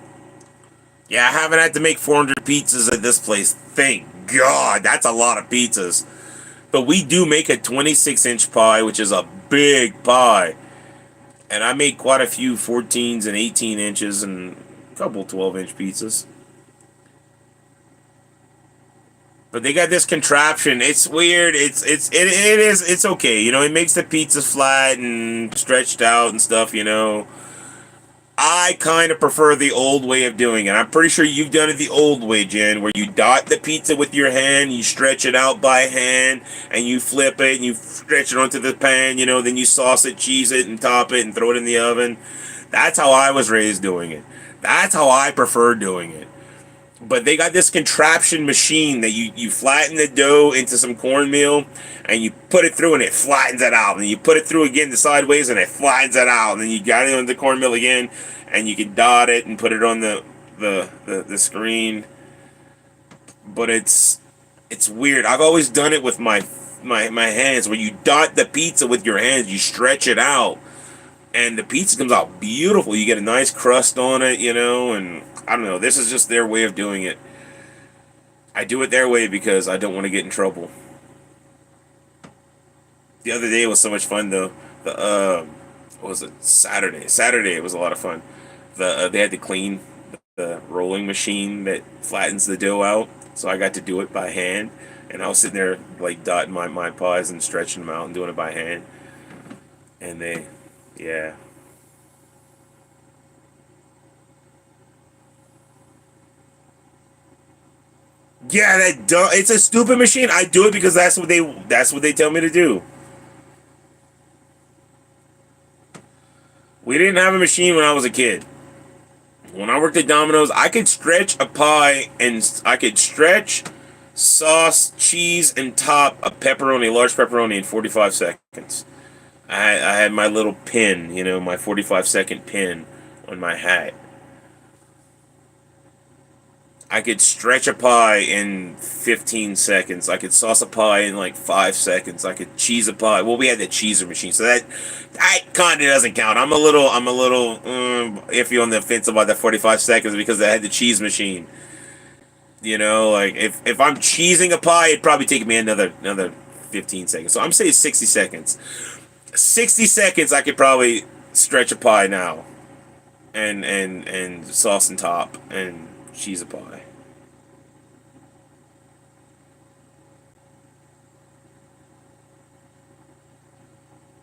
Yeah, I haven't had to make 400 pizzas at this place. Thank God. That's a lot of pizzas. But we do make a 26-inch pie, which is a big pie. And I make quite a few 14s and 18 inches and a couple 12-inch pizzas. But they got this contraption. It's weird. It's okay. It makes the pizza flat and stretched out and stuff. I kind of prefer the old way of doing it. I'm pretty sure you've done it the old way, Jen, where you dot the pizza with your hand, you stretch it out by hand, and you flip it, and you stretch it onto the pan, then you sauce it, cheese it, and top it, and throw it in the oven. That's how I was raised doing it. That's how I prefer doing it. But they got this contraption machine that you flatten the dough into some cornmeal, and you put it through and it flattens it out. And you put it through again the sideways and it flattens it out. And then you got it on the cornmeal again, and you can dot it and put it on the screen. But it's weird. I've always done it with my hands, where you dot the pizza with your hands, you stretch it out, and the pizza comes out beautiful. You get a nice crust on it, and I don't know. This is just their way of doing it. I do it their way because I don't want to get in trouble. The other day was so much fun though. What was it? Saturday. Saturday it was a lot of fun. They had to clean the rolling machine that flattens the dough out, so I got to do it by hand. And I was sitting there like dotting my pies and stretching them out and doing it by hand. And yeah. Yeah, it's a stupid machine. I do it because that's what they tell me to do. We didn't have a machine when I was a kid. When I worked at Domino's, I could stretch a pie and I could stretch sauce, cheese, and top a pepperoni, a large pepperoni in 45 seconds. I had my little pin, my 45-second pin on my hat. I could stretch a pie in 15 seconds. I could sauce a pie in like 5 seconds. I could cheese a pie. Well, we had the cheeser machine, so that kind of doesn't count. I'm a little iffy on the fence about that 45 seconds because I had the cheese machine. Like if I'm cheesing a pie, it'd probably take me another 15 seconds. So I'm saying 60 seconds. 60 seconds, I could probably stretch a pie now, and sauce and top and cheese a pie.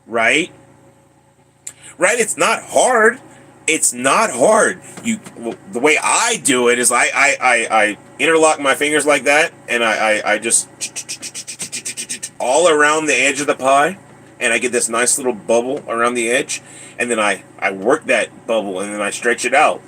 Right? Right? It's not hard. It's not hard. The way I do it is I interlock my fingers like that, and I just all around the edge of the pie, and I get this nice little bubble around the edge, and then I work that bubble, and then I stretch it out,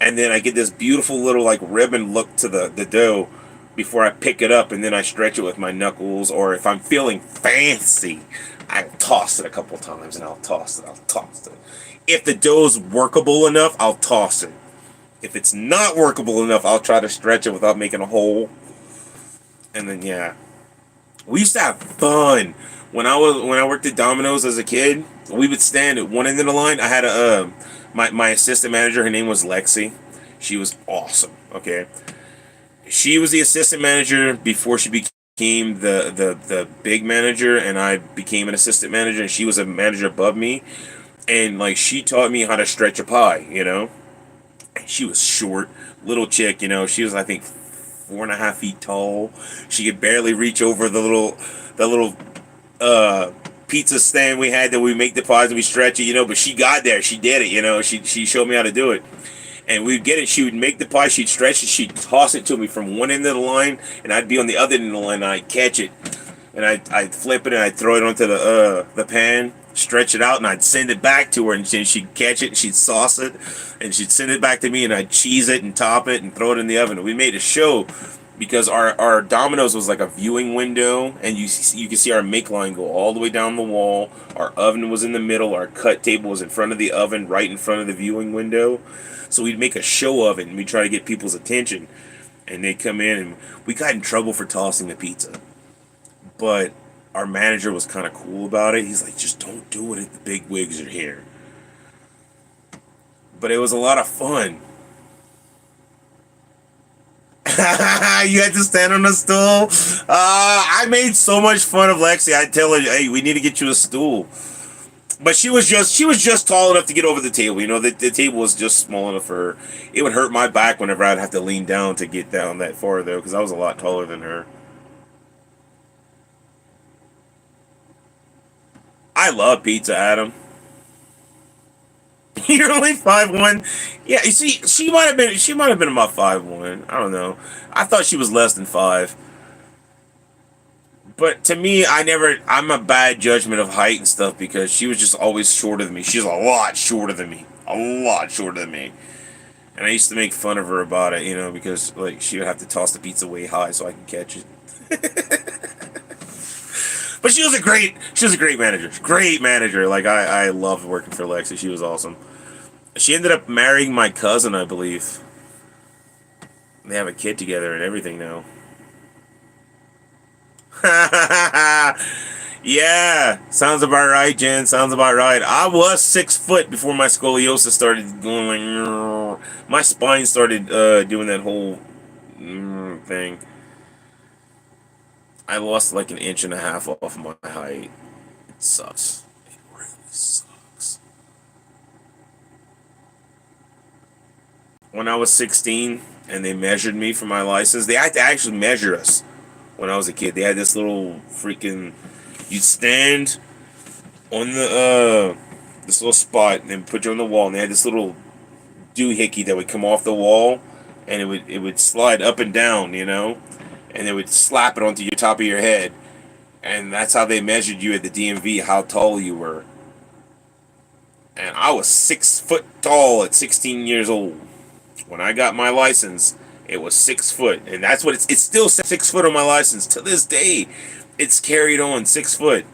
and then I get this beautiful little like ribbon look to the dough before I pick it up, and then I stretch it with my knuckles, or if I'm feeling fancy, I toss it a couple times, and I'll toss it. If the dough's workable enough, I'll toss it. If it's not workable enough, I'll try to stretch it without making a hole, and then yeah, we used to have fun when I worked at Domino's as a kid. We would stand at one end of the line. I had my assistant manager. Her name was Lexi. She was awesome. Okay, she was the assistant manager before she became the big manager, and I became an assistant manager, and she was a manager above me. And like she taught me how to stretch a pie. And she was short, little chick. She was I think 4.5 feet tall. She could barely reach over the little pizza stand we had that we make the pies and we stretch it, but she got there. She did it, She showed me how to do it. And we'd get it. She would make the pie. She'd stretch it. She'd toss it to me from one end of the line, and I'd be on the other end of the line. And I'd catch it, and I'd flip it, and I'd throw it onto the pan, stretch it out, and I'd send it back to her, and she'd catch it, and she'd sauce it, and she'd send it back to me, and I'd cheese it and top it and throw it in the oven. We made a show because our Domino's was like a viewing window, and you could see our make line go all the way down the wall. Our oven was in the middle. Our cut table was in front of the oven, right in front of the viewing window. So we'd make a show of it, and we'd try to get people's attention. And they'd come in, and we got in trouble for tossing the pizza. But our manager was kind of cool about it. He's like, just don't do it if the big wigs are here. But it was a lot of fun. You had to stand on a stool. I made so much fun of Lexi. I'd tell her, "Hey, we need to get you a stool." But she was just tall enough to get over the table. The table was just small enough for her. It would hurt my back whenever I'd have to lean down to get down that far though, because I was a lot taller than her. I love pizza, Adam. You're only 5'1". Yeah, you see, she might have been about 5'1". I don't know. I thought she was less than 5. But to me, I'm a bad judgment of height and stuff because she was just always shorter than me. She's a lot shorter than me. A lot shorter than me. And I used to make fun of her about it, because like she would have to toss the pizza way high so I could catch it. But she was a great manager. Great manager. Like I loved working for Lexi. She was awesome. She ended up marrying my cousin, I believe. They have a kid together and everything now. Yeah, sounds about right, Jen. Sounds about right. I was 6 foot before my scoliosis started going like. My spine started doing that whole thing. I lost like an inch and a half off my height. It sucks. It really sucks. When I was 16 and they measured me for my license, they had to actually measure us when I was a kid. They had this little freaking. You'd stand on this little spot and then put you on the wall, and they had this little doohickey that would come off the wall, and it would slide up and down, and they would slap it onto your top of your head, and that's how they measured you at the DMV, how tall you were. And I was 6 foot tall at 16 years old. When I got my license, it was 6 foot, and that's what it's still 6 foot on my license to this day. It's carried on 6 foot.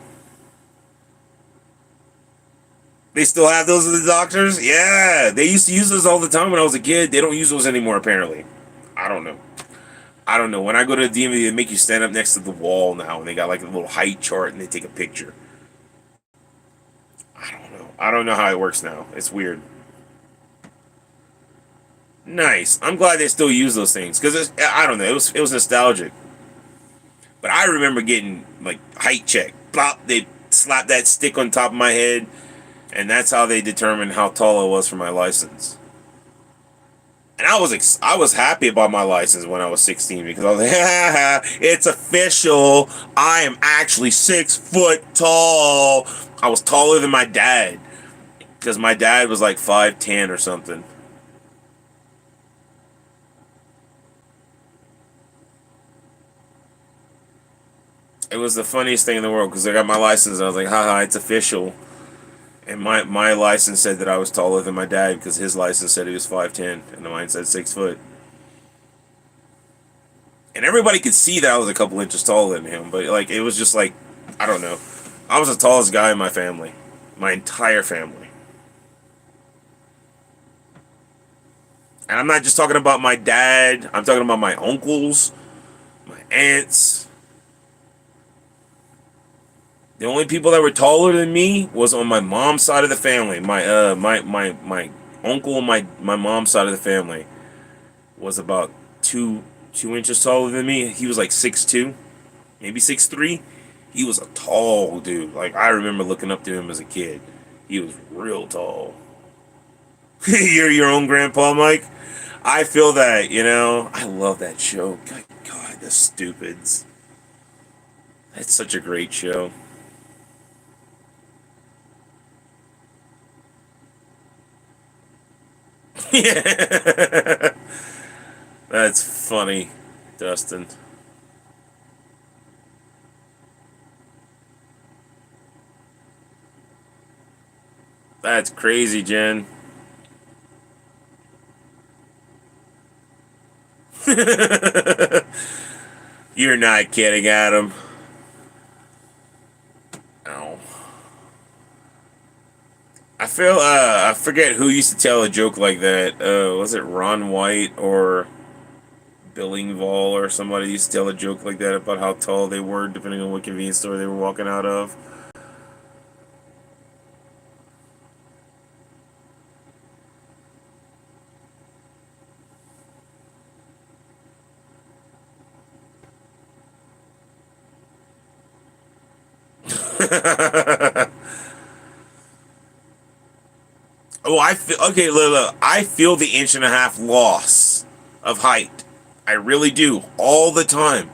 They still have those at the doctors? Yeah, they used to use those all the time when I was a kid. They don't use those anymore, apparently. I don't know. I don't know. When I go to the DMV, they make you stand up next to the wall now, and they got like a little height chart, and they take a picture. I don't know. I don't know how it works now. It's weird. Nice. I'm glad they still use those things because I don't know. It was nostalgic. But I remember getting like height check. Plop. They slapped that stick on top of my head, and that's how they determined how tall I was for my license. And I was happy about my license when I was 16 because I was like, it's official. I am actually 6 foot tall. I was taller than my dad because my dad was like 5'10" or something. It was the funniest thing in the world because I got my license and I was like, haha, it's official. And my license said that I was taller than my dad because his license said he was 5'10" and mine said 6 foot. And everybody could see that I was a couple inches taller than him, but like it was just like, I don't know. I was the tallest guy in my family, my entire family. And I'm not just talking about my dad. I'm talking about my uncles, my aunts. The only people that were taller than me was on my mom's side of the family. My uncle on my mom's side of the family was about two inches taller than me. He was like 6'2", maybe 6'3". He was a tall dude. Like I remember looking up to him as a kid. He was real tall. You're your own grandpa, Mike. I feel that, you know. I love that show. God, the Stupids. That's such a great show. Yeah. That's funny, Dustin. That's crazy, Jen. You're not kidding, Adam. Oh. I forget who used to tell a joke like that. Was it Ron White or Billingval or somebody used to tell a joke like that about how tall they were depending on what convenience store they were walking out of? Oh, I feel okay. Look, I feel the inch and a half loss of height. I really do all the time.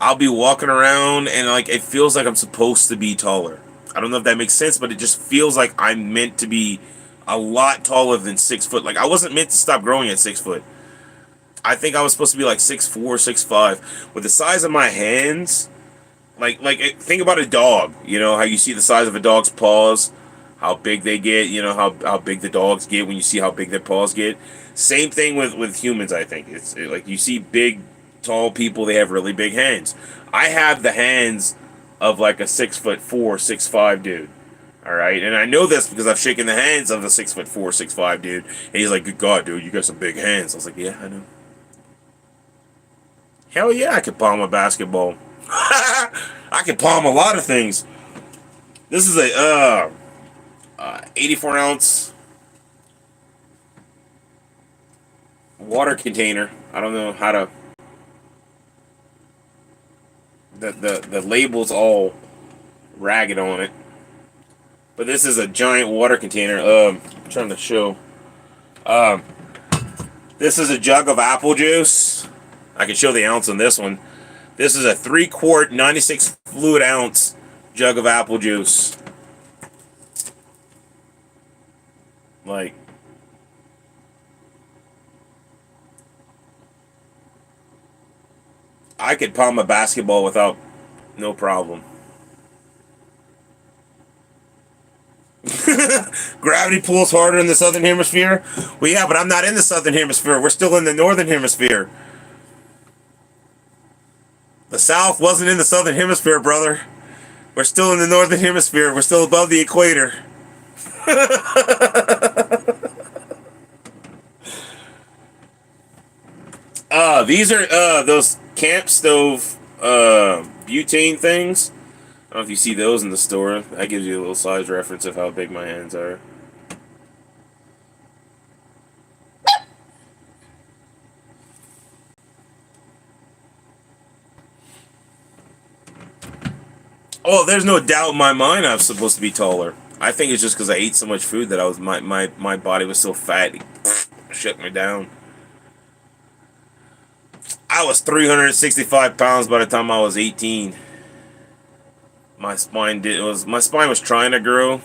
I'll be walking around and like it feels like I'm supposed to be taller. I don't know if that makes sense, but it just feels like I'm meant to be a lot taller than 6 foot. Like I wasn't meant to stop growing at 6 foot. I think I was supposed to be like 6'4", 6'5". With the size of my hands, think about a dog. You know how you see the size of a dog's paws, how big they get. You know how big the dogs get when you see how big their paws get. Same thing with humans. I think like you see big, tall people. They have really big hands. I have the hands of like a 6'4", 6'5" dude. All right, and I know this because I've shaken the hands of a 6'4", 6'5" dude, and he's like, "Good God, dude, you got some big hands." I was like, "Yeah, I know." Hell yeah, I could palm a basketball. I can palm a lot of things. This is a 84 ounce water container. I don't know how to. The label's all ragged on it, but this is a giant water container. I'm trying to show. Um, this is a jug of apple juice. I can show the ounce on this one. This is a 3-quart, 96 fluid ounce jug of apple juice. Like, I could palm a basketball without no problem. Gravity pulls harder in the southern hemisphere. Well, yeah, but I'm not in the southern hemisphere. We're still in the northern hemisphere. The south wasn't in the southern hemisphere, brother. We're still in the northern hemisphere. We're still above the equator. These are those camp stove butane things. I don't know if you see those in the store. That gives you a little size reference of how big my hands are. Oh, there's no doubt in my mind I'm supposed to be taller. I think it's just because I ate so much food that I was my body was so fat it shut me down. I was 365 pounds by the time I was 18. My spine was trying to grow,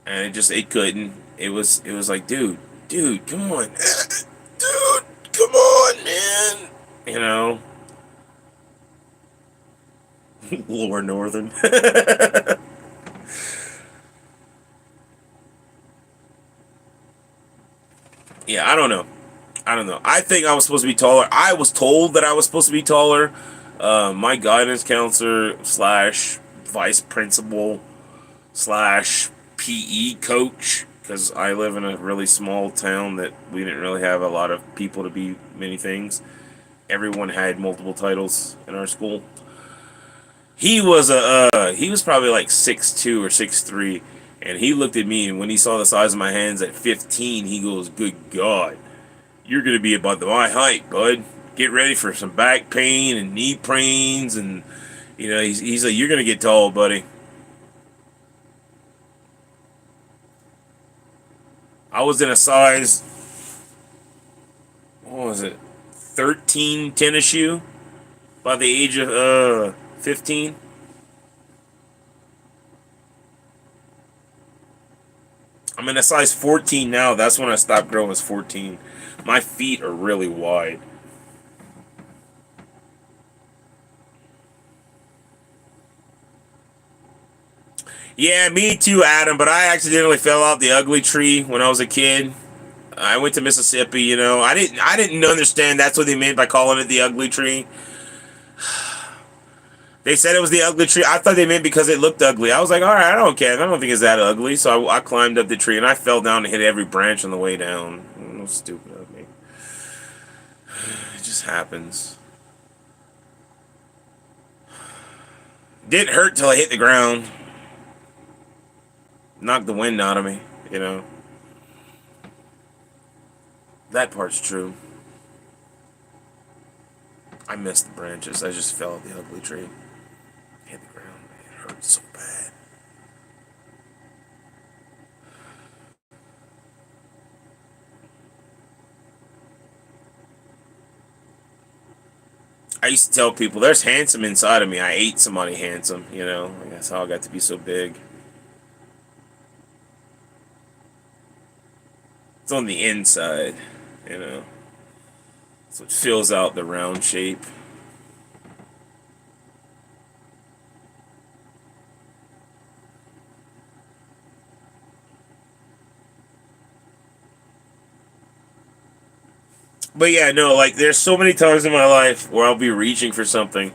and it couldn't. It was like, dude, come on, dude, come on, man. You know, lower northern. Yeah, I don't know. I don't know. I think I was supposed to be taller. I was told that I was supposed to be taller. My guidance counselor slash vice principal slash PE coach, because I live in a really small town that we didn't really have a lot of people to be many things. Everyone had multiple titles in our school. He was probably like 6'2" or 6'3", and he looked at me, and when he saw the size of my hands at 15, he goes, "Good God, you're gonna be about my height, bud. Get ready for some back pain and knee pains, and he's like, you're gonna get tall, buddy." I was in a size, what was it, 13 tennis shoe by the age of 15. I'm in a size 14 now. That's when I stopped growing, was 14. My feet are really wide. Yeah, me too, Adam, but I accidentally fell out the ugly tree when I was a kid. I went to Mississippi, I didn't understand that's what they meant by calling it the ugly tree. They said it was the ugly tree. I thought they meant because it looked ugly. I was like, all right, I don't care. I don't think it's that ugly. So I climbed up the tree and I fell down and hit every branch on the way down. No stupid of me. It just happens. Didn't hurt till I hit the ground. Knocked the wind out of me, you know. That part's true. I missed the branches. I just fell off the ugly tree. Hit the ground. It hurt so bad. I used to tell people there's handsome inside of me. I ate somebody handsome, you know. Like, that's how I got to be so big. It's on the inside, you know. So it fills out the round shape. But yeah, no, like there's so many times in my life where I'll be reaching for something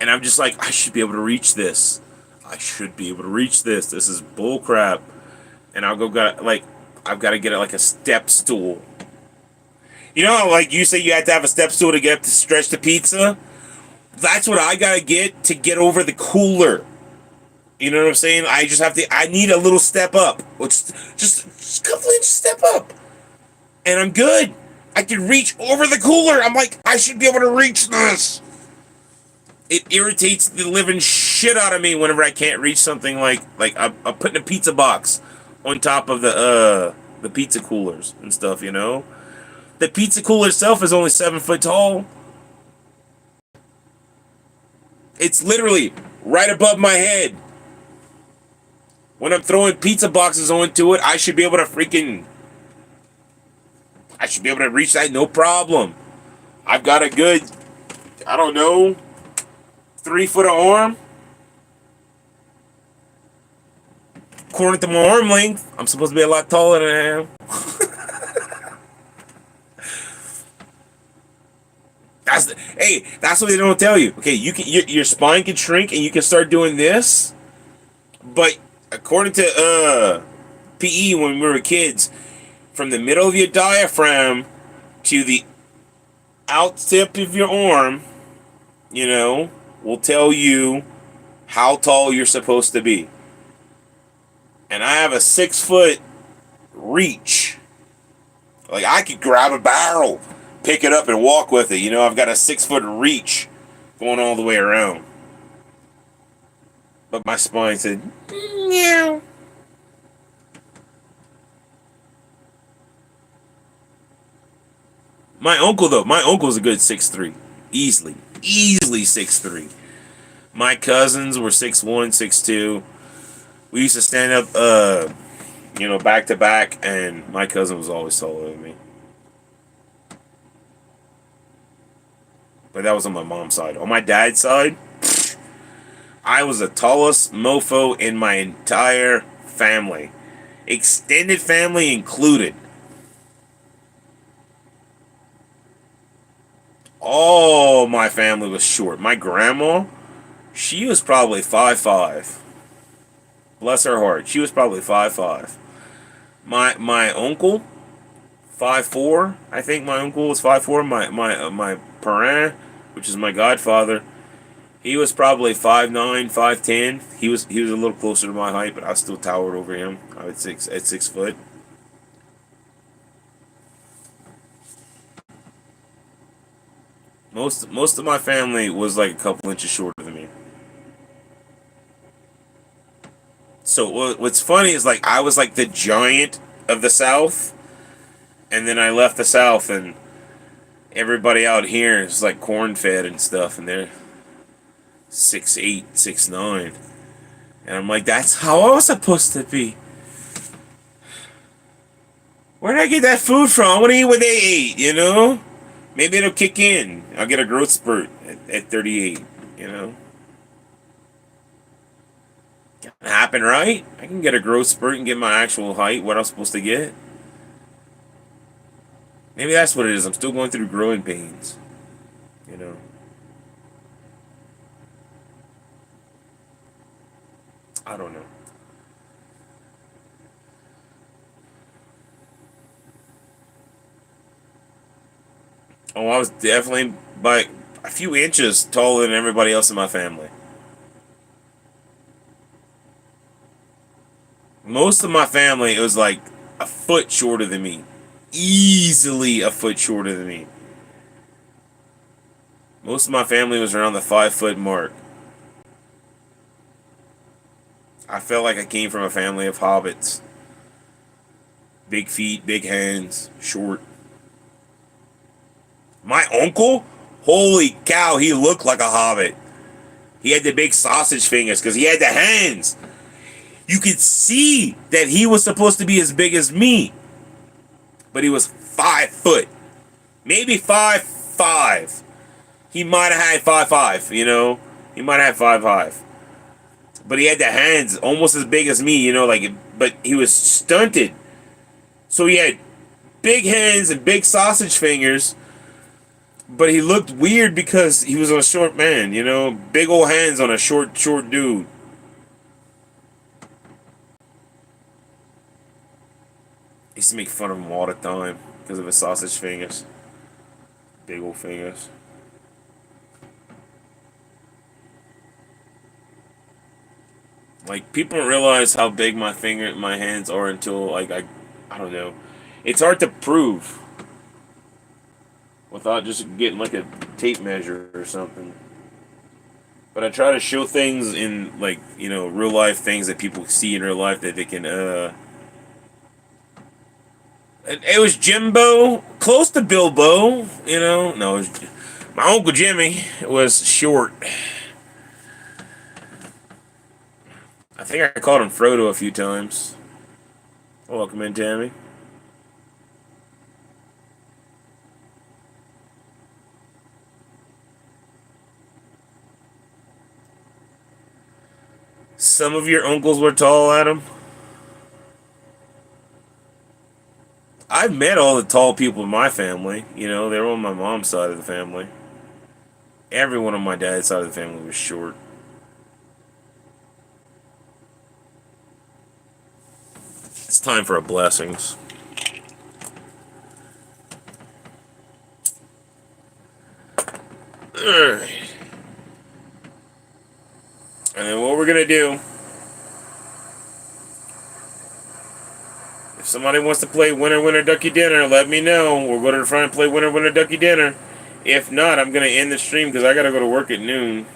and I'm just like, I should be able to reach this. I should be able to reach this. This is bull crap. And I've got to get like a step stool. You know how, like, you say you have to have a step stool to get up to stretch the pizza? That's what I gotta get over the cooler. You know what I'm saying? I need a little step up. Just a couple inches step up. And I'm good. I can reach over the cooler. I'm like, I should be able to reach this. It irritates the living shit out of me whenever I can't reach something like I'm putting a pizza box on top of the pizza coolers and stuff, you know? The pizza cooler itself is only 7 foot tall. It's literally right above my head. When I'm throwing pizza boxes onto it, I should be able to reach that no problem. I've got a good I don't know, 3 foot of arm. According to my arm length, I'm supposed to be a lot taller than I am. That's what they don't tell you. Okay, your spine can shrink and you can start doing this, but according to PE when we were kids, from the middle of your diaphragm to the out tip of your arm, will tell you how tall you're supposed to be. And I have a 6 foot reach. Like, I could grab a barrel, pick it up, and walk with it. I've got a 6 foot reach going all the way around. But my spine said, meow. My uncle's a good 6'3". Easily 6'3". My cousins were 6'1", 6'2". We used to stand up, back to back, and my cousin was always taller than me. But that was on my mom's side. On my dad's side, I was the tallest mofo in my entire family. Extended family included. All my family was short. My grandma, she was probably 5'5". Bless her heart. She was probably 5'5". My uncle, 5'4". I think my uncle was 5'4". My parent, which is my godfather, he was probably 5'9", 5'10". He was a little closer to my height, but I still towered over him. I was at 6 foot. Most of my family was like a couple inches shorter than me. So what's funny is, like, I was like the giant of the South, and then I left the South, and everybody out here is like corn fed and stuff, and they're 6'8", 6'9", and I'm like, that's how I was supposed to be. Where did I get that food from? I want to eat what they ate, Maybe it'll kick in. I'll get a growth spurt at 38, Can happen, right? I can get a growth spurt and get my actual height, what I'm supposed to get. Maybe that's what it is. I'm still going through growing pains, I don't know. Oh, I was definitely by a few inches taller than everybody else in my family. Most of my family, it was like a foot shorter than me. Easily a foot shorter than me. Most of my family was around the 5 foot mark. I felt like I came from a family of hobbits. Big feet, big hands, short. My uncle? Holy cow, he looked like a hobbit. He had the big sausage fingers because he had the hands. You could see that he was supposed to be as big as me. But he was 5 foot. Maybe 5'5". He might have had 5'5", He might have had 5'5". But he had the hands almost as big as me, but he was stunted. So he had big hands and big sausage fingers, but he looked weird because he was a short man, Big old hands on a short dude. I used to make fun of him all the time because of his sausage fingers. Big old fingers. Like, people don't realize how big my hands are until, like, I don't know. It's hard to prove without just getting like a tape measure or something. But I try to show things in, like, real life things that people see in real life that they can, It was Jimbo, close to Bilbo, No, it was, my Uncle Jimmy was short. I think I called him Frodo a few times. Welcome in, Tammy. Some of your uncles were tall, Adam. I've met all the tall people in my family. You know, they're on my mom's side of the family. Everyone on my dad's side of the family was short. It's time for a blessings. Alright. And then what we're gonna do, if somebody wants to play Winner Winner Ducky Dinner, let me know. We'll go to the front and play Winner Winner Ducky Dinner. If not, I'm gonna end the stream because I gotta go to work at noon.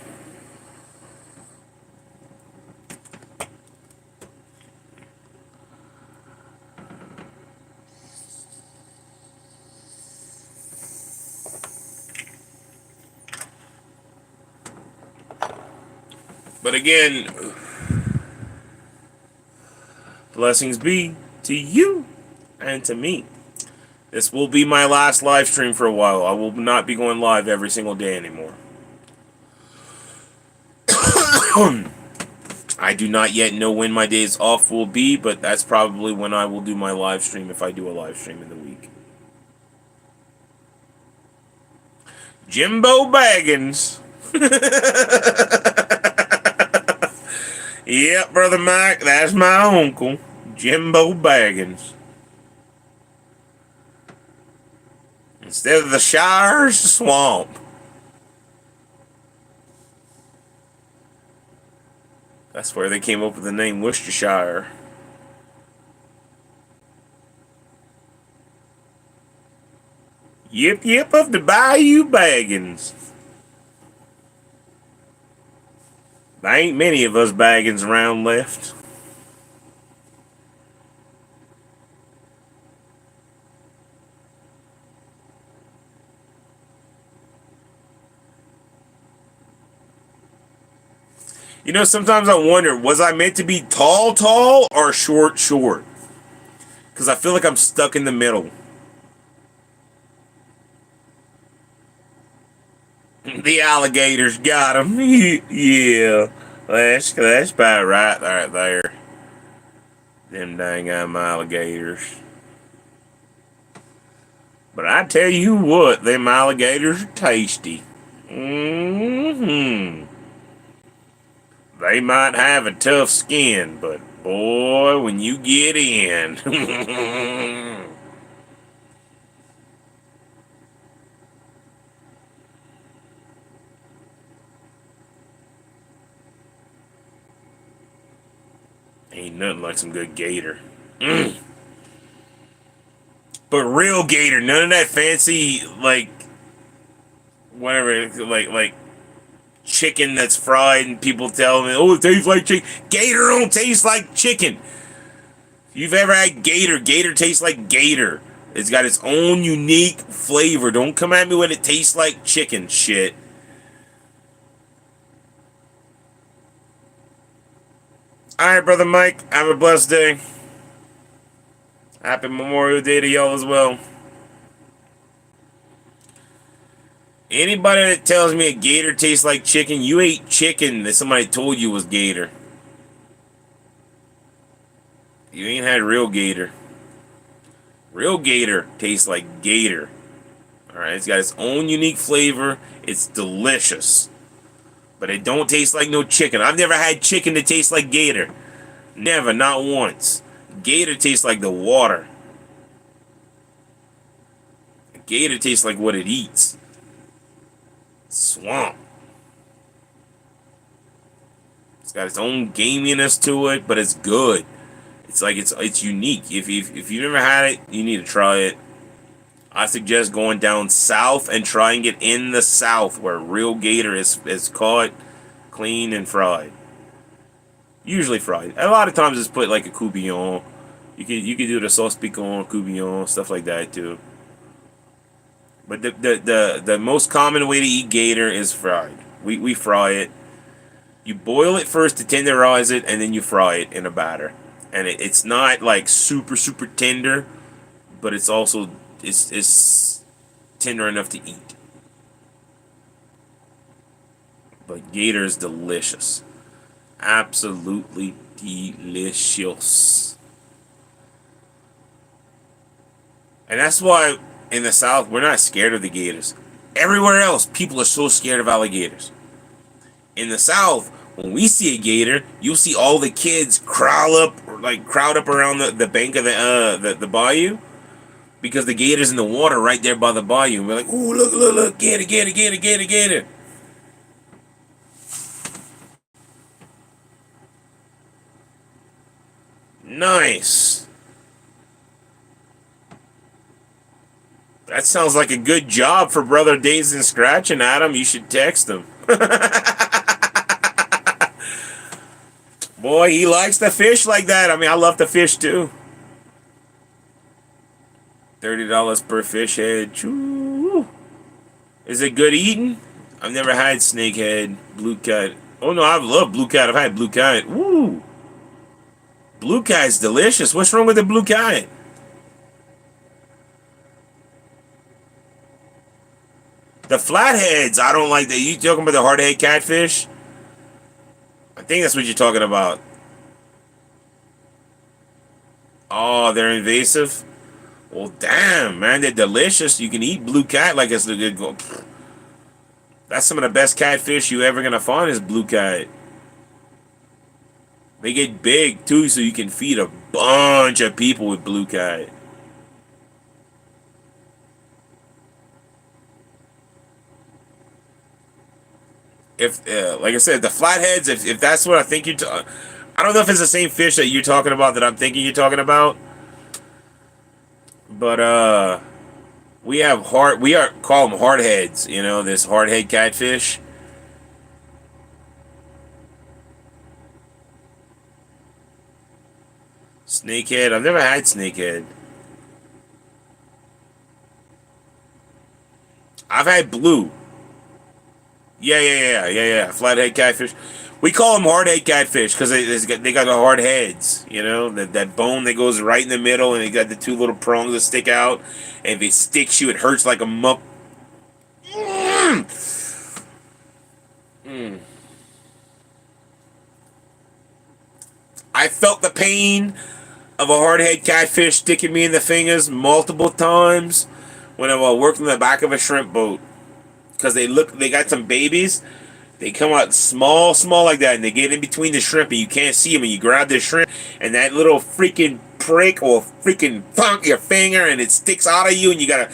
But again, blessings be to you and to me. This will be my last live stream for a while. I will not be going live every single day anymore. I do not yet know when my days off will be, but that's probably when I will do my live stream if I do a live stream in the week. Jimbo Baggins. Yep, Brother Mike, that's my uncle, Jimbo Baggins. Instead of the Shire's swamp. That's where they came up with the name Worcestershire. Yip yip of the Bayou Baggins. There ain't many of us Baggins around left. You know, sometimes I wonder, was I meant to be tall, tall, or short, short? Because I feel like I'm stuck in the middle. The alligators got him. Yeah, that's about right there. Them dang alligators. But I tell you what, them alligators are tasty. Mm-hmm. They might have a tough skin, but boy, when you get in. Ain't nothing like some good gator. Mm. But real gator, none of that fancy, like, whatever, like chicken that's fried and people tell me, oh, it tastes like chicken. Gator don't taste like chicken. If you've ever had gator, gator tastes like gator. It's got its own unique flavor. Don't come at me when it tastes like chicken shit. Alright, Brother Mike, have a blessed day. Happy Memorial Day to y'all as well. Anybody that tells me a gator tastes like chicken, you ate chicken that somebody told you was gator. You ain't had real gator. Real gator tastes like gator. Alright, it's got its own unique flavor. It's delicious. But it don't taste like no chicken. I've never had chicken that tastes like gator. Never, not once. Gator tastes like the water. Gator tastes like what it eats. Swamp. It's got its own gaminess to it, but it's good. It's like it's unique. If you've never had it, you need to try it. I suggest going down south and trying it in the south where real gator is caught, cleaned, and fried. Usually fried. A lot of times it's put like a coubillon. You could do the sauce piquant, coubillon, stuff like that too. But the most common way to eat gator is fried. We fry it. You boil it first to tenderize it, and then you fry it in a batter. And it's not like super tender, but it's also it's tender enough to eat. But gator is delicious. Absolutely delicious. And that's why in the South we're not scared of the gators. Everywhere else, people are so scared of alligators. In the South, when we see a gator, you'll see all the kids crowd up around the bank of the bayou because the gator's in the water right there by the bayou. And we're like, ooh, look, look, look, gator, gator, gator, gator, gator. Nice. That sounds like a good job for Brother Days and Scratching, Adam. You should text him. Boy, he likes to fish like that. I mean, I love to fish too. $30 per fish head. Choo. Is it good eating? I've never had snakehead, blue cat. Oh no, I've loved blue cat. I've had blue cat. Woo! Blue cat's delicious. What's wrong with the blue cat? The flatheads, I don't like that. You talking about the hardhead catfish? I think that's what you're talking about. Oh, they're invasive? Well, damn, man, they're delicious. You can eat blue cat like it's a good go. That's some of the best catfish you ever gonna find is blue cat. They get big too, so you can feed a bunch of people with blue cat. If, like I said, the flatheads, if that's what I think I don't know if it's the same fish that you're talking about that I'm thinking you're talking about, but we are call them hardheads. You know, this hardhead catfish. Snakehead. I've never had snakehead. I've had blue. Yeah. Flathead catfish. We call them hardhead catfish because they got the hard heads. You know, that bone that goes right in the middle, and they got the two little prongs that stick out. And if it sticks you, it hurts like a muck. Mm. Mm. I felt the pain of a hardhead catfish sticking me in the fingers multiple times when I worked in the back of a shrimp boat because they got some babies. They come out small like that, and they get in between the shrimp, and you can't see them. And you grab the shrimp, and that little freaking prick or freaking punk your finger, and it sticks out of you, and you gotta.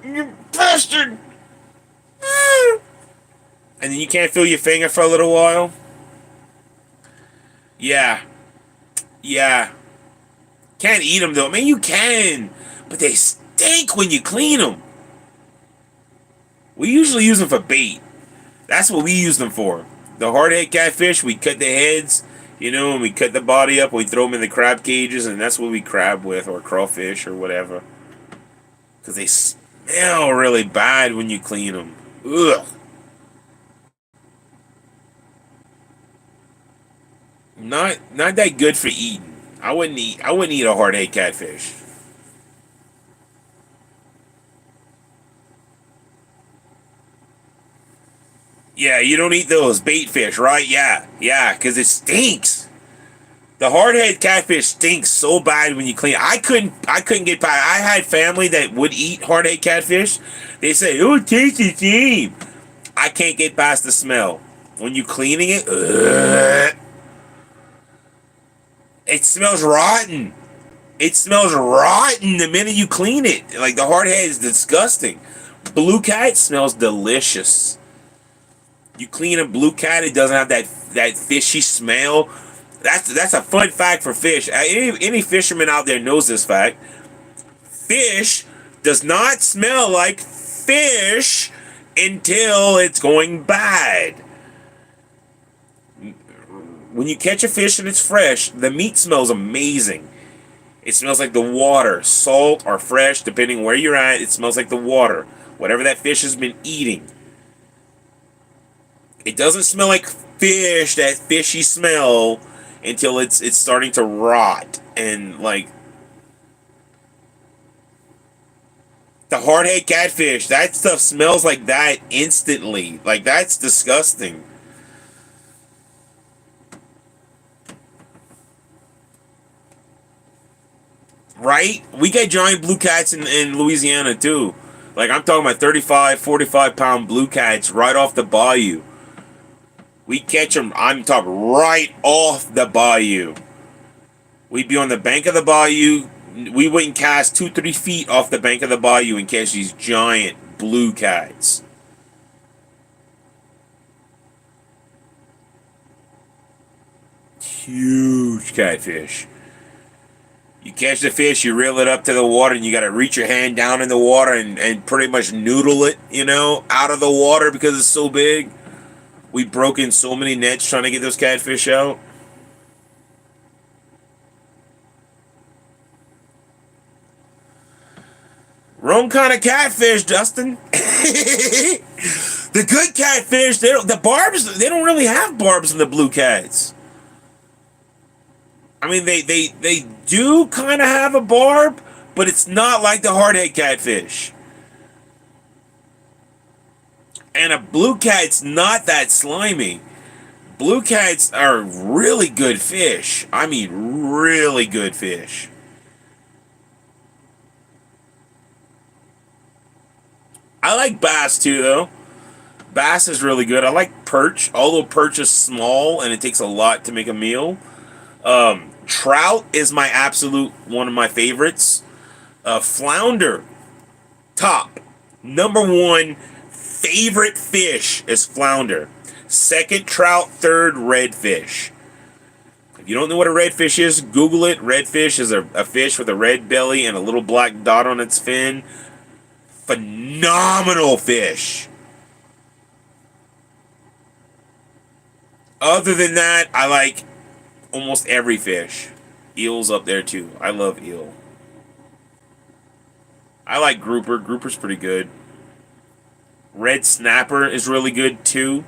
You bastard! And then you can't feel your finger for a little while. Yeah. Can't eat them though. I mean, you can, but they stink when you clean them. We usually use them for bait. That's what we use them for. The hardhead catfish, we cut the heads, and we cut the body up. We throw them in the crab cages, and that's what we crab with, or crawfish, or whatever. Because they smell really bad when you clean them. Ugh. Not that good for eating. I wouldn't eat a hardhead catfish. Yeah, you don't eat those bait fish, right? Yeah, because it stinks. The hardhead catfish stinks so bad when you clean it. I couldn't get past. I had family that would eat hardhead catfish. They say, "Oh, it tastes the same." I can't get past the smell. When you cleaning it, it smells rotten. It smells rotten the minute you clean it. Like the hardhead is disgusting. Blue cat smells delicious. You clean a blue cat, it doesn't have that fishy smell. That's a fun fact for fish. Any fisherman out there knows this fact. Fish does not smell like fish until it's going bad. When you catch a fish and it's fresh, the meat smells amazing. It smells like the water, salt or fresh, depending where you're at. It smells like the water, whatever that fish has been eating. It doesn't smell like fish, that fishy smell, until it's starting to rot and like The hardhead catfish, that stuff smells like that instantly. Like, that's disgusting. Right? We get giant blue cats in Louisiana too. Like, I'm talking about 35, 45 pound blue cats right off the bayou. We catch them, I'm talking right off the bayou. We'd be on the bank of the bayou. We wouldn't cast 2-3 feet off the bank of the bayou and catch these giant blue cats. Huge catfish. You catch the fish, you reel it up to the water, and you got to reach your hand down in the water and pretty much noodle it, out of the water because it's so big. We broke in so many nets trying to get those catfish out. Wrong kind of catfish, Dustin. The good catfish, the barbs, they don't really have barbs in the blue cats. I mean, they do kind of have a barb, but it's not like the hardhead catfish. And a blue cat's not that slimy. Blue cats are really good fish. I mean, really good fish. I like bass too, though. Bass is really good. I like perch, although perch is small and it takes a lot to make a meal. Trout is my absolute one of my favorites. Flounder, top. Number one favorite fish is flounder. Second, trout. Third, redfish. If you don't know what a redfish is, Google it. Redfish is a fish with a red belly and a little black dot on its fin. Phenomenal fish. Other than that, I like almost every fish. Eel's up there too. I love eel. I like grouper. Grouper's pretty good. Red snapper is really good too.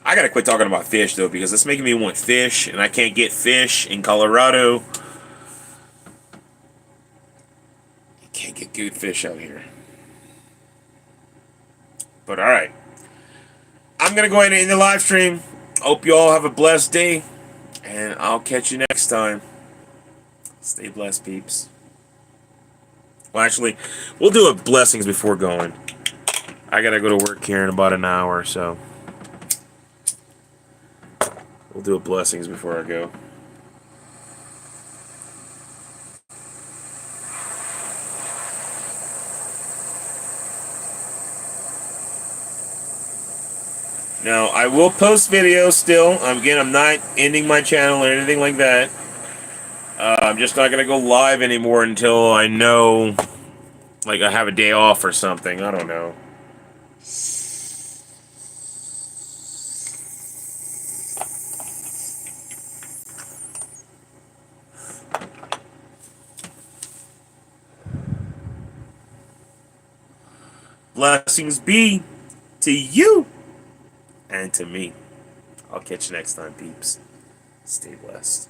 I gotta quit talking about fish though because it's making me want fish, and I can't get fish in Colorado. You can't get good fish out here. But alright. I'm going to go ahead and end the live stream. Hope you all have a blessed day. And I'll catch you next time. Stay blessed, peeps. Well, actually, we'll do a blessings before going. I got to go to work here in about an hour, so we'll do a blessings before I go. Now, I will post videos still. Again, I'm not ending my channel or anything like that. I'm just not going to go live anymore until I know, like, I have a day off or something. I don't know. Blessings be to you and to me. I'll catch you next time, peeps. Stay blessed.